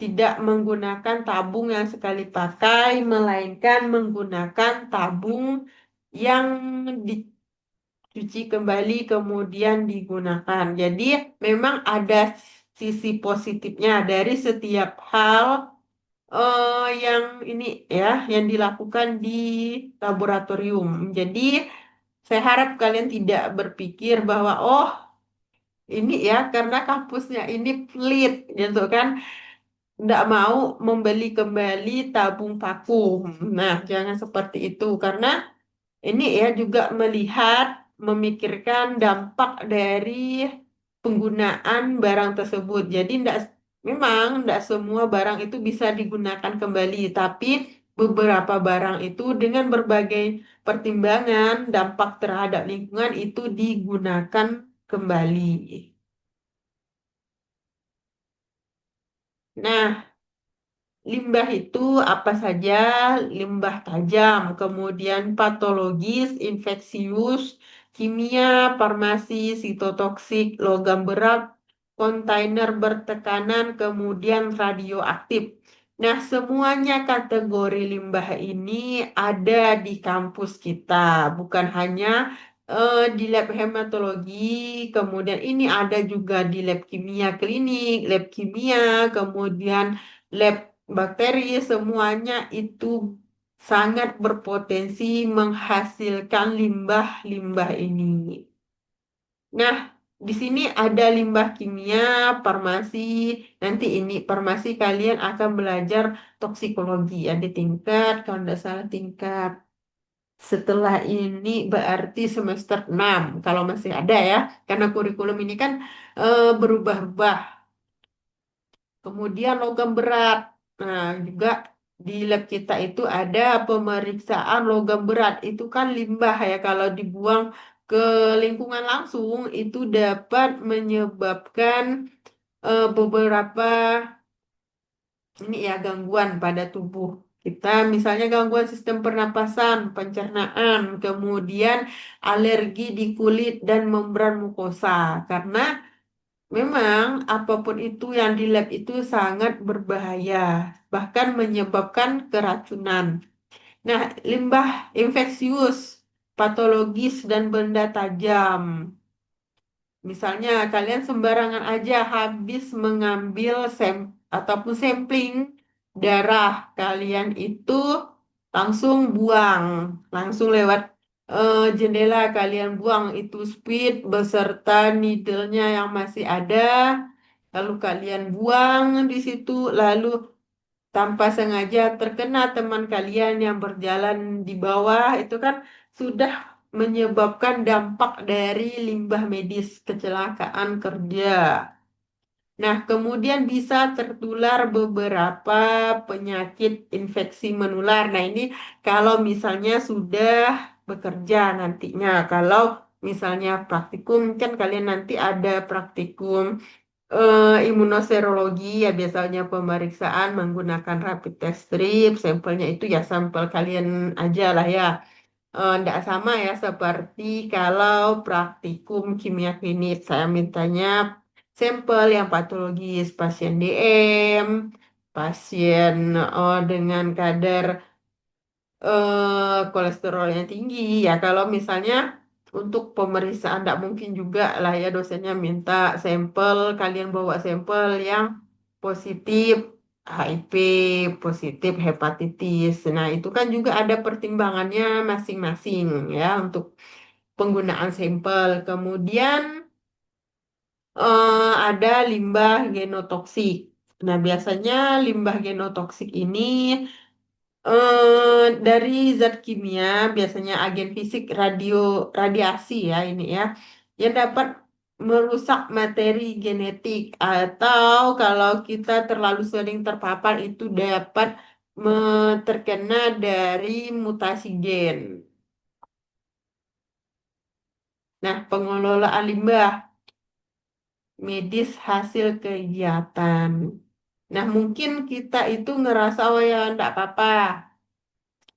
tidak menggunakan tabung yang sekali pakai, melainkan menggunakan tabung yang dicuci kembali kemudian digunakan. Jadi memang ada sisi positifnya dari setiap hal yang ini ya, yang dilakukan di laboratorium. Jadi, saya harap kalian tidak berpikir bahwa, oh, ini ya, karena kampusnya ini pelit, gitu kan, nggak mau membeli kembali tabung vakum. Nah, jangan seperti itu, karena ini ya juga melihat, memikirkan dampak dari penggunaan barang tersebut. Jadi memang tidak semua barang itu bisa digunakan kembali, tapi beberapa barang itu dengan berbagai pertimbangan dampak terhadap lingkungan itu digunakan kembali. Nah, limbah itu apa saja? Limbah tajam, kemudian patologis, infeksius, kimia, farmasi, sitotoksik, logam berat, kontainer bertekanan, kemudian radioaktif. Nah, semuanya kategori limbah ini ada di kampus kita, bukan hanya di lab hematologi, kemudian ini ada juga di lab kimia klinik, lab kimia, kemudian lab bakteri, semuanya itu sangat berpotensi menghasilkan limbah-limbah ini. Nah, di sini ada limbah kimia, farmasi. Nanti ini farmasi kalian akan belajar toksikologi. Ada tingkat, kalau tidak salah tingkat. Setelah ini berarti semester 6, kalau masih ada ya. Karena kurikulum ini kan berubah-ubah. Kemudian logam berat. Nah, juga di lab kita itu ada pemeriksaan logam berat. Itu kan limbah ya, kalau dibuang ke lingkungan langsung itu dapat menyebabkan beberapa ini ya gangguan pada tubuh kita. Misalnya gangguan sistem pernapasan, pencernaan, kemudian alergi di kulit dan membran mukosa. Karena memang apapun itu yang di lab itu sangat berbahaya, bahkan menyebabkan keracunan. Nah, limbah infeksius, patologis, dan benda tajam. Misalnya kalian sembarangan aja habis mengambil ataupun sampling darah, kalian itu langsung buang, langsung lewat jendela kalian buang itu speed beserta needle-nya yang masih ada, lalu kalian buang di situ, lalu tanpa sengaja terkena teman kalian yang berjalan di bawah, itu kan sudah menyebabkan dampak dari limbah medis kecelakaan kerja. Nah, kemudian bisa tertular beberapa penyakit infeksi menular. Nah, ini kalau misalnya sudah bekerja nantinya. Kalau misalnya praktikum, kan kalian nanti ada praktikum imunoserologi, ya biasanya pemeriksaan menggunakan rapid test strip, sampelnya itu ya sampel kalian aja lah ya. Nggak sama ya seperti kalau praktikum kimia klinis, saya mintanya sampel yang patologis, pasien DM, pasien dengan kadar kolesterol yang tinggi. Ya kalau misalnya untuk pemeriksaan tidak mungkin juga lah ya dosennya minta sampel, kalian bawa sampel yang positif HIV, positif hepatitis. Nah, itu kan juga ada pertimbangannya masing-masing ya untuk penggunaan sampel. Kemudian ada limbah genotoksik. Nah, biasanya limbah genotoksik ini dari zat kimia, biasanya agen fisik radiasi ya ini ya, yang dapat merusak materi genetik, atau kalau kita terlalu sering terpapar itu dapat terkena dari mutasi gen. Nah, pengelolaan limbah medis hasil kegiatan. Nah, mungkin kita itu ngerasa, oh ya enggak apa-apa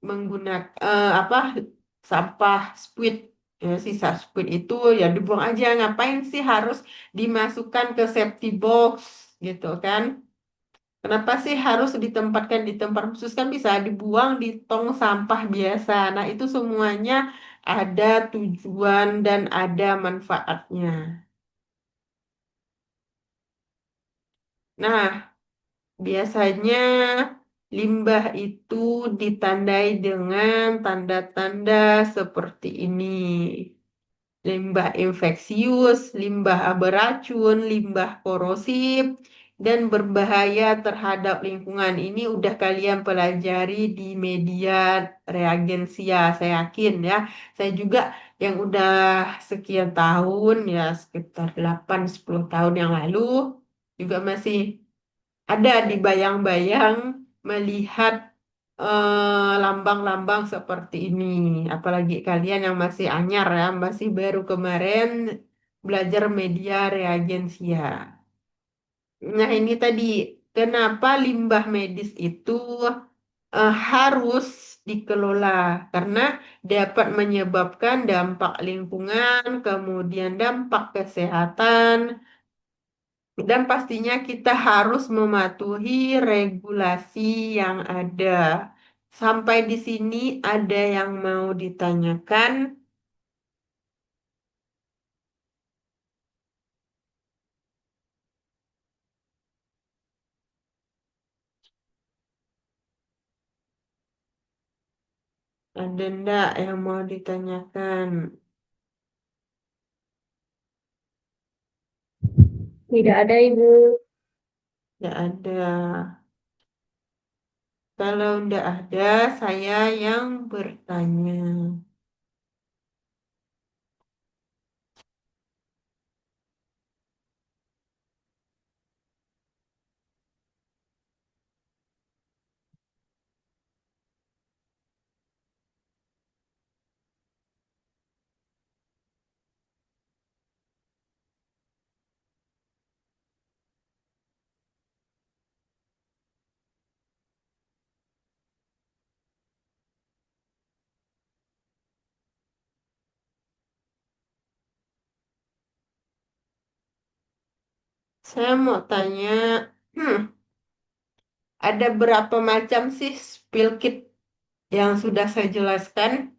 menggunakan apa sampah squid, ya, sisa squid itu ya dibuang aja, ngapain sih harus dimasukkan ke safety box gitu kan, kenapa sih harus ditempatkan di tempat khusus, kan bisa dibuang di tong sampah biasa. Nah itu semuanya ada tujuan dan ada manfaatnya. Nah, biasanya limbah itu ditandai dengan tanda-tanda seperti ini. Limbah infeksius, limbah beracun, limbah korosif, dan berbahaya terhadap lingkungan. Ini udah kalian pelajari di media reagensia, saya yakin ya. Saya juga yang udah sekian tahun, ya sekitar 8-10 tahun yang lalu, juga masih ada di bayang-bayang melihat lambang-lambang seperti ini. Apalagi kalian yang masih anyar ya, masih baru kemarin belajar media reagensia. Nah, ini tadi kenapa limbah medis itu harus dikelola karena dapat menyebabkan dampak lingkungan, kemudian dampak kesehatan, dan pastinya kita harus mematuhi regulasi yang ada. Sampai di sini ada yang mau ditanyakan? Ada enggak yang mau ditanyakan? Tidak ada, Ibu. Tidak ada. Kalau enggak ada, saya yang bertanya. Saya mau tanya, hmm, ada berapa macam sih spill kit yang sudah saya jelaskan?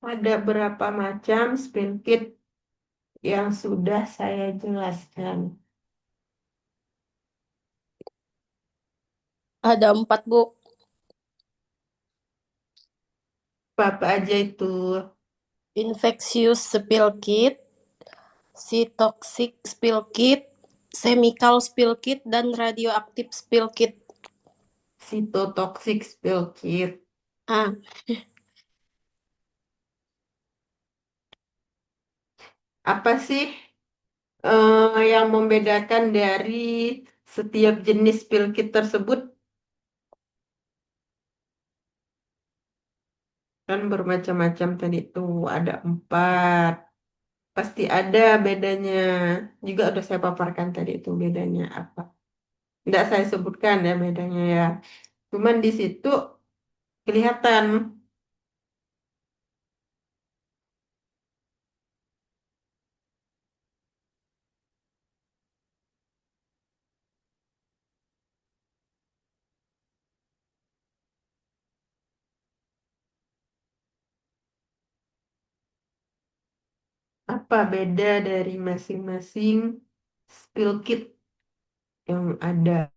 Ada berapa macam spill kit yang sudah saya jelaskan? Ada 4, Bu. Apa aja itu? Infectious spill kit, toxic spill kit, chemical spill kit, dan radioaktif spill kit. Cytotoxic spill kit. Ah, Apa sih yang membedakan dari setiap jenis spill kit tersebut? Kan bermacam-macam tadi itu, ada 4. Pasti ada bedanya. Juga udah saya paparkan tadi itu bedanya apa. Tidak saya sebutkan ya bedanya ya. Cuman di situ kelihatan apa beda dari masing-masing spill kit yang ada.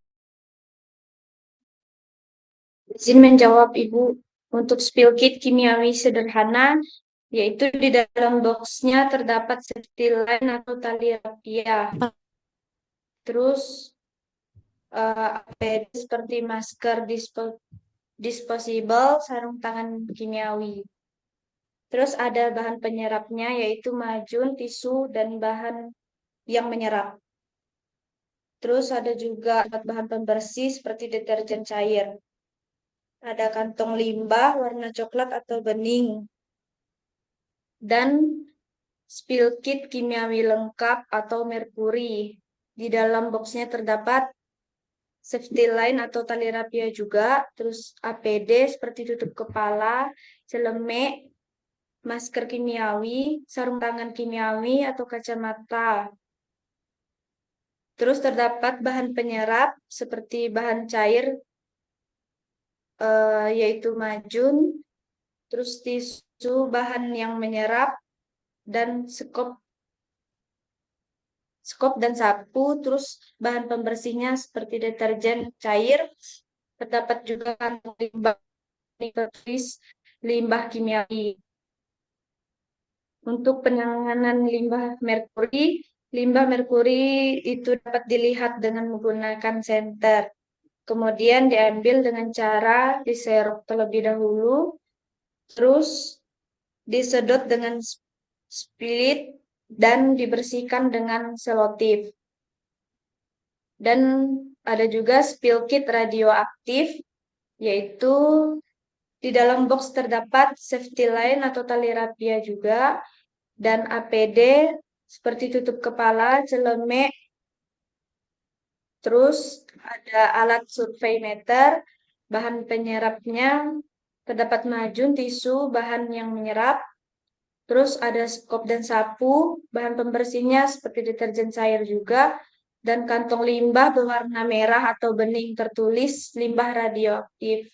Izin menjawab, Ibu. Untuk spill kit kimiawi sederhana, yaitu di dalam boxnya terdapat setilen atau tali rapia. Terus APD seperti masker disposable, sarung tangan kimiawi. Terus ada bahan penyerapnya yaitu majun, tisu, dan bahan yang menyerap. Terus ada juga bahan pembersih seperti deterjen cair. Ada kantong limbah warna coklat atau bening. Dan spill kit kimiawi lengkap atau merkuri. Di dalam boxnya terdapat safety line atau tali rapia juga, terus APD seperti tutup kepala, celemek, masker kimiawi, sarung tangan kimiawi atau kacamata. Terus terdapat bahan penyerap seperti bahan cair, yaitu majun, terus tisu bahan yang menyerap, dan skop dan sapu, terus bahan pembersihnya seperti deterjen cair, terdapat juga kantong limbah tertulis limbah kimiawi. Untuk penanganan limbah merkuri itu dapat dilihat dengan menggunakan senter. Kemudian diambil dengan cara diserok terlebih dahulu, terus disedot dengan spirit dan dibersihkan dengan selotip. Dan ada juga spill kit radioaktif, yaitu di dalam box terdapat safety line atau tali rapia juga, dan APD seperti tutup kepala, celemek, terus ada alat survei meter, bahan penyerapnya terdapat majun, tisu, bahan yang menyerap, terus ada skop dan sapu, bahan pembersihnya seperti deterjen cair juga, dan kantong limbah berwarna merah atau bening tertulis limbah radioaktif.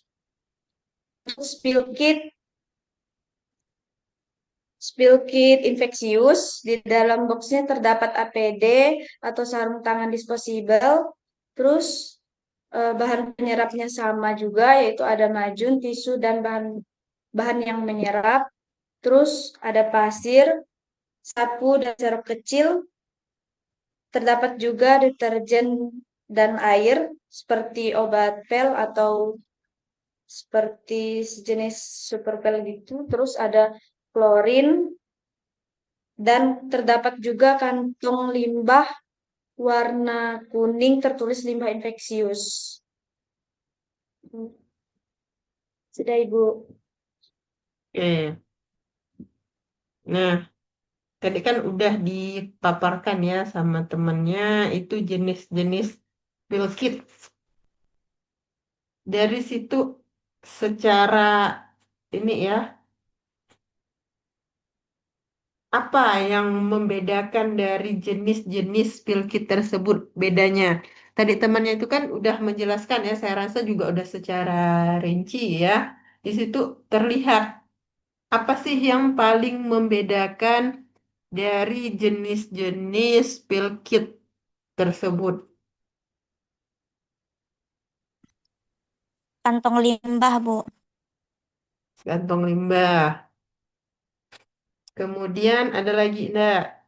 Spill kit infeksius, di dalam boxnya terdapat APD atau sarung tangan disposable, terus bahan penyerapnya sama juga, yaitu ada majun, tisu, dan bahan yang menyerap, terus ada pasir, sapu, dan serok kecil, terdapat juga deterjen dan air seperti obat pel atau seperti sejenis super pel gitu, terus ada klorin, dan terdapat juga kantong limbah warna kuning tertulis limbah infeksius. Sudah, Ibu. Oke. Nah, tadi kan udah dipaparkan ya sama temennya itu jenis-jenis spill kit. Dari situ secara ini ya, apa yang membedakan dari jenis-jenis spill kit tersebut bedanya? Tadi temannya itu kan udah menjelaskan ya, saya rasa juga udah secara rinci ya. Di situ terlihat apa sih yang paling membedakan dari jenis-jenis spill kit tersebut? Kantong limbah, Bu. Kantong limbah. Kemudian ada lagi enggak?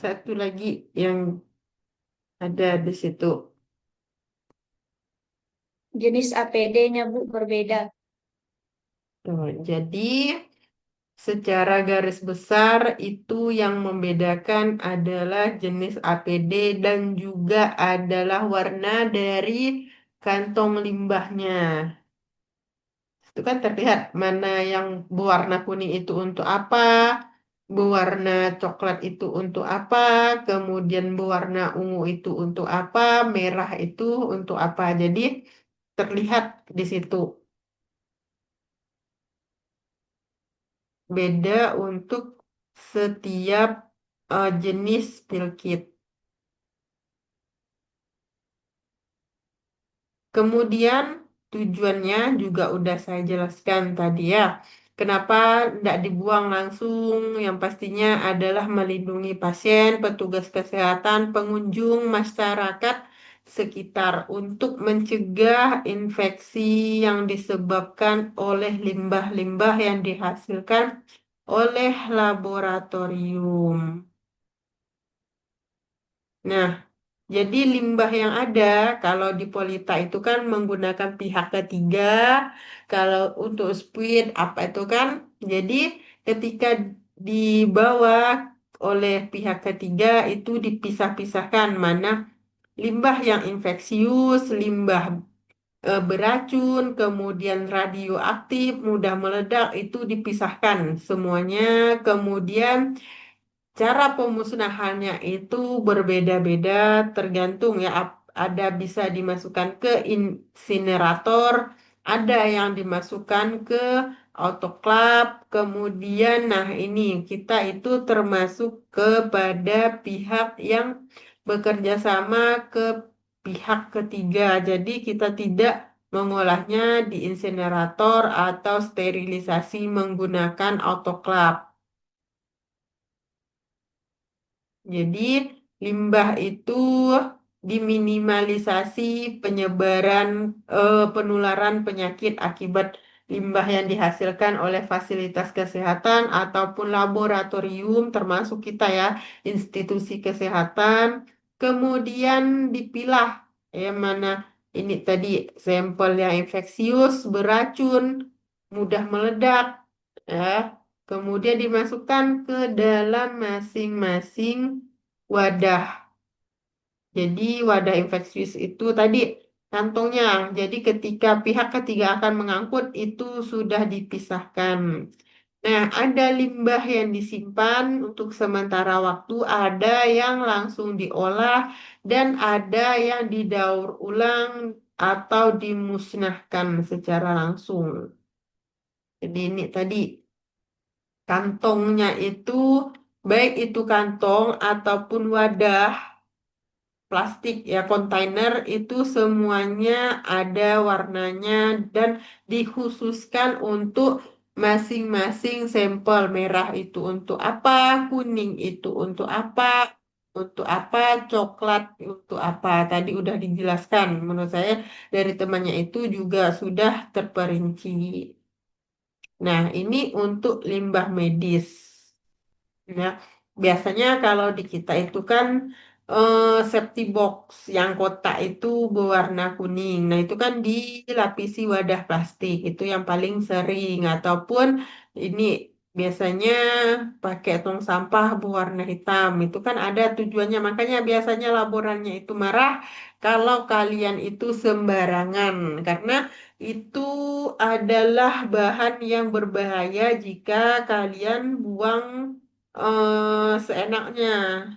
Satu lagi yang ada di situ. Jenis APD-nya, Bu, berbeda. Tuh, jadi secara garis besar itu yang membedakan adalah jenis APD dan juga adalah warna dari kantong limbahnya. Itu kan terlihat mana yang berwarna kuning itu untuk apa, berwarna coklat itu untuk apa, kemudian berwarna ungu itu untuk apa, merah itu untuk apa. Jadi terlihat di situ beda untuk setiap jenis pil kit. Kemudian tujuannya juga udah saya jelaskan tadi ya. Kenapa tidak dibuang langsung? Yang pastinya adalah melindungi pasien, petugas kesehatan, pengunjung, masyarakat sekitar untuk mencegah infeksi yang disebabkan oleh limbah-limbah yang dihasilkan oleh laboratorium. Nah, jadi limbah yang ada kalau di Polita itu kan menggunakan pihak ketiga, kalau untuk Squid apa itu kan, jadi ketika dibawa oleh pihak ketiga itu dipisah-pisahkan mana limbah yang infeksius, limbah beracun, kemudian radioaktif, mudah meledak itu dipisahkan semuanya, kemudian cara pemusnahannya itu berbeda-beda tergantung ya ada bisa dimasukkan ke insinerator, ada yang dimasukkan ke autoclave, kemudian nah ini kita itu termasuk kepada pihak yang bekerja sama ke pihak ketiga. Jadi kita tidak mengolahnya di insinerator atau sterilisasi menggunakan autoclave. Jadi limbah itu diminimalisasi penyebaran penularan penyakit akibat limbah yang dihasilkan oleh fasilitas kesehatan ataupun laboratorium termasuk kita ya, institusi kesehatan. Kemudian dipilah yang mana ini tadi sampel yang infeksius, beracun, mudah meledak, ya. Kemudian dimasukkan ke dalam masing-masing wadah. Jadi wadah infeksius itu tadi kantongnya. Jadi ketika pihak ketiga akan mengangkut itu sudah dipisahkan. Nah, ada limbah yang disimpan untuk sementara waktu, ada yang langsung diolah, dan ada yang didaur ulang atau dimusnahkan secara langsung. Jadi ini tadi kantongnya itu, baik itu kantong ataupun wadah plastik ya kontainer itu semuanya ada warnanya dan dikhususkan untuk masing-masing sampel. Merah itu untuk apa, kuning itu untuk apa, coklat untuk apa. Tadi udah dijelaskan. Menurut saya dari temannya itu juga sudah terperinci. Nah, ini untuk limbah medis. Ya, biasanya kalau di kita itu kan safety box yang kotak itu berwarna kuning. Nah, itu kan dilapisi wadah plastik. Itu yang paling sering. Ataupun ini biasanya pakai tong sampah berwarna hitam. Itu kan ada tujuannya. Makanya biasanya laborannya itu marah kalau kalian itu sembarangan. Karena itu adalah bahan yang berbahaya jika kalian buang seenaknya.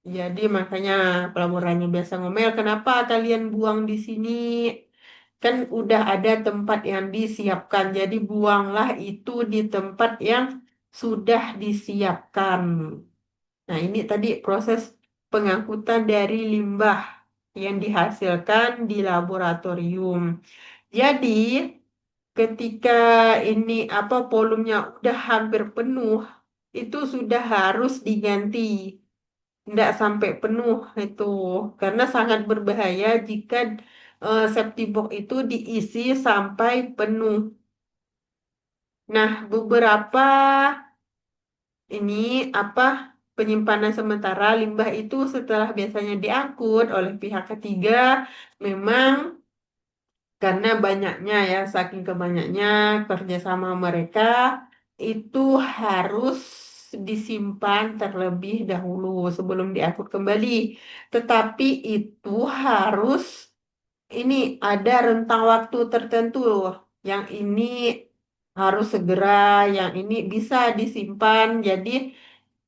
Jadi makanya pelaburannya biasa ngomel, kenapa kalian buang di sini? Kan udah ada tempat yang disiapkan, jadi buanglah itu di tempat yang sudah disiapkan. Nah, ini tadi proses pengangkutan dari limbah yang dihasilkan di laboratorium. Jadi, ketika ini apa volumenya udah hampir penuh, itu sudah harus diganti. Tidak sampai penuh itu karena sangat berbahaya jika safety box itu diisi sampai penuh. Nah, beberapa ini apa penyimpanan sementara limbah itu setelah biasanya diangkut oleh pihak ketiga memang karena banyaknya ya saking kebanyaknya kerjasama mereka itu harus disimpan terlebih dahulu sebelum diangkut kembali. Tetapi itu harus ini ada rentang waktu tertentu. Yang ini harus segera, yang ini bisa disimpan. Jadi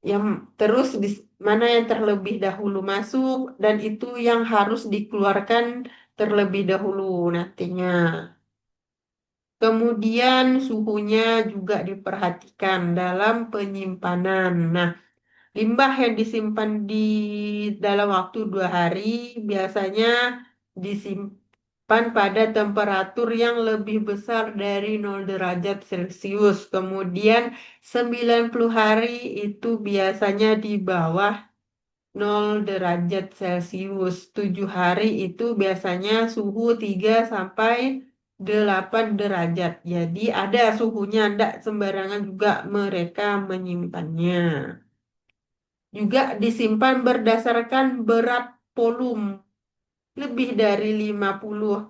yang terus mana yang terlebih dahulu masuk dan itu yang harus dikeluarkan terlebih dahulu nantinya. Kemudian suhunya juga diperhatikan dalam penyimpanan. Nah, limbah yang disimpan di dalam waktu 2 hari biasanya disimpan pada temperatur yang lebih besar dari 0 derajat Celcius. Kemudian 90 hari itu biasanya di bawah 0 derajat Celcius. 7 hari itu biasanya suhu 3 sampai 8 derajat. Jadi ada suhunya, tidak sembarangan juga mereka menyimpannya. Juga disimpan berdasarkan berat volume. Lebih dari 50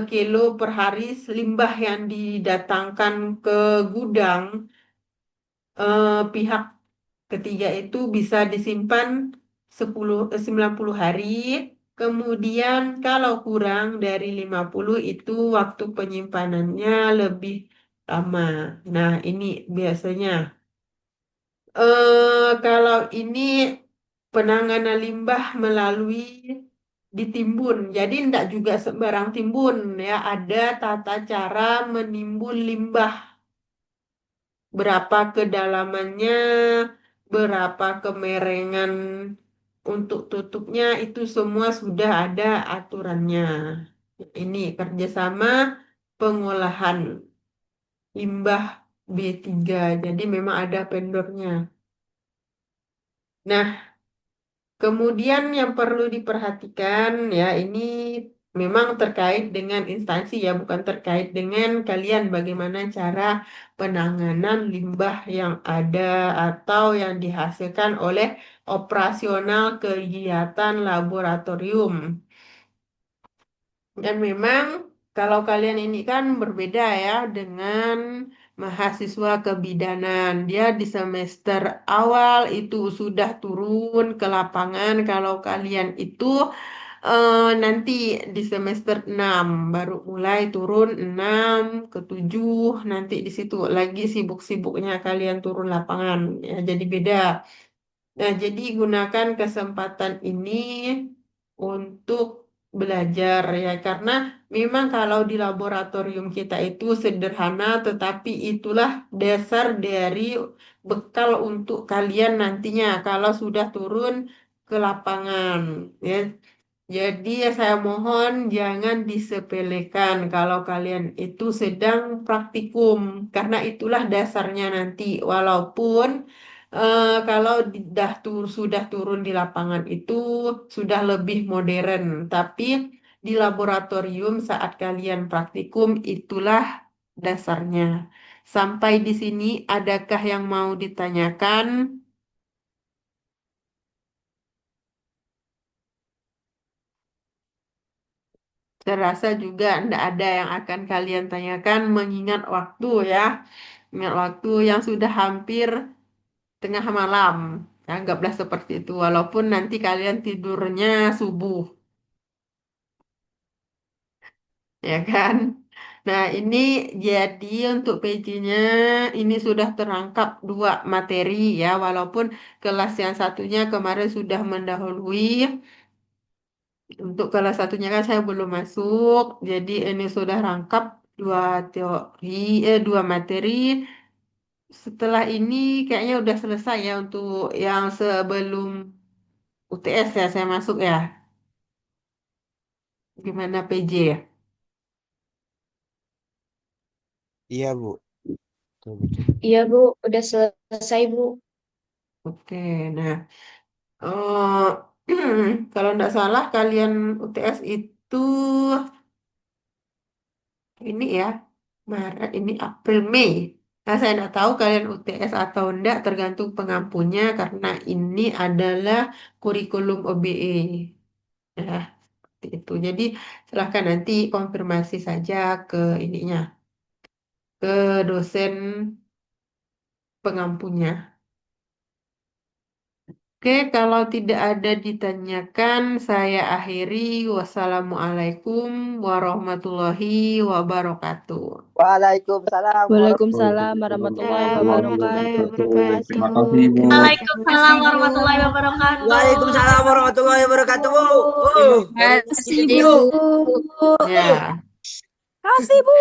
kilo per hari limbah yang didatangkan ke gudang pihak ketiga itu bisa disimpan 90 hari. Kemudian kalau kurang dari 50 itu waktu penyimpanannya lebih lama. Nah, ini biasanya. Kalau ini penanganan limbah melalui ditimbun. Jadi tidak juga sembarang timbun ya, ada tata cara menimbun limbah. Berapa kedalamannya, berapa kemerengan untuk tutupnya, itu semua sudah ada aturannya. Ini kerjasama pengolahan limbah B3. Jadi memang ada vendornya. Nah, kemudian yang perlu diperhatikan ya ini memang terkait dengan instansi ya, bukan terkait dengan kalian bagaimana cara penanganan limbah yang ada atau yang dihasilkan oleh operasional kegiatan laboratorium. Dan memang kalau kalian ini kan berbeda ya dengan mahasiswa kebidanan. Dia di semester awal itu sudah turun ke lapangan. Kalau kalian itu nanti di semester 6 baru mulai turun 6 ke 7. Nanti di situ lagi sibuk-sibuknya kalian turun lapangan. Ya, jadi beda. Nah, jadi gunakan kesempatan ini untuk belajar ya, karena memang kalau di laboratorium kita itu sederhana, tetapi itulah dasar dari bekal untuk kalian nantinya kalau sudah turun ke lapangan ya. Jadi ya saya mohon jangan disepelekan kalau kalian itu sedang praktikum, karena itulah dasarnya nanti. Walaupun kalau sudah turun di lapangan itu sudah lebih modern, tapi di laboratorium saat kalian praktikum itulah dasarnya. Sampai di sini, adakah yang mau ditanyakan? Saya rasa juga tidak ada yang akan kalian tanyakan mengingat waktu ya. Ingat waktu yang sudah hampir tengah malam. Anggaplah seperti itu. Walaupun nanti kalian tidurnya subuh. Ya kan? Nah, ini jadi untuk PJ-nya ini sudah terangkap 2 materi ya. Walaupun kelas yang satunya kemarin sudah mendahului. Untuk kelas satunya kan saya belum masuk, jadi ini sudah rangkap 2 teori, 2 materi. Setelah ini kayaknya udah selesai ya untuk yang sebelum UTS ya saya masuk ya. Gimana PJ ya? Iya, Bu. Betul, betul. Iya, Bu, udah selesai, Bu. Oke, nah kalau tidak salah kalian UTS itu ini ya Maret, ini April, Mei. Nah, saya tidak tahu kalian UTS atau enggak, tergantung pengampunya karena ini adalah kurikulum OBE. Ya, seperti itu. Jadi silahkan nanti konfirmasi saja ke ininya, ke dosen pengampunya. Oke, kalau tidak ada ditanyakan, saya akhiri. Wassalamualaikum warahmatullahi wabarakatuh. Waalaikumsalam Waalaikumsalam warahmatullahi Warahmatullahi wabarakatuh. Terima kasih, Bu. Waalaikumsalam warahmatullahi wabarakatuh. Waalaikumsalam warahmatullahi wabarakatuh, Bu. Terima kasih, Kasih, Bu. Bu. Ya. Kasih, Bu.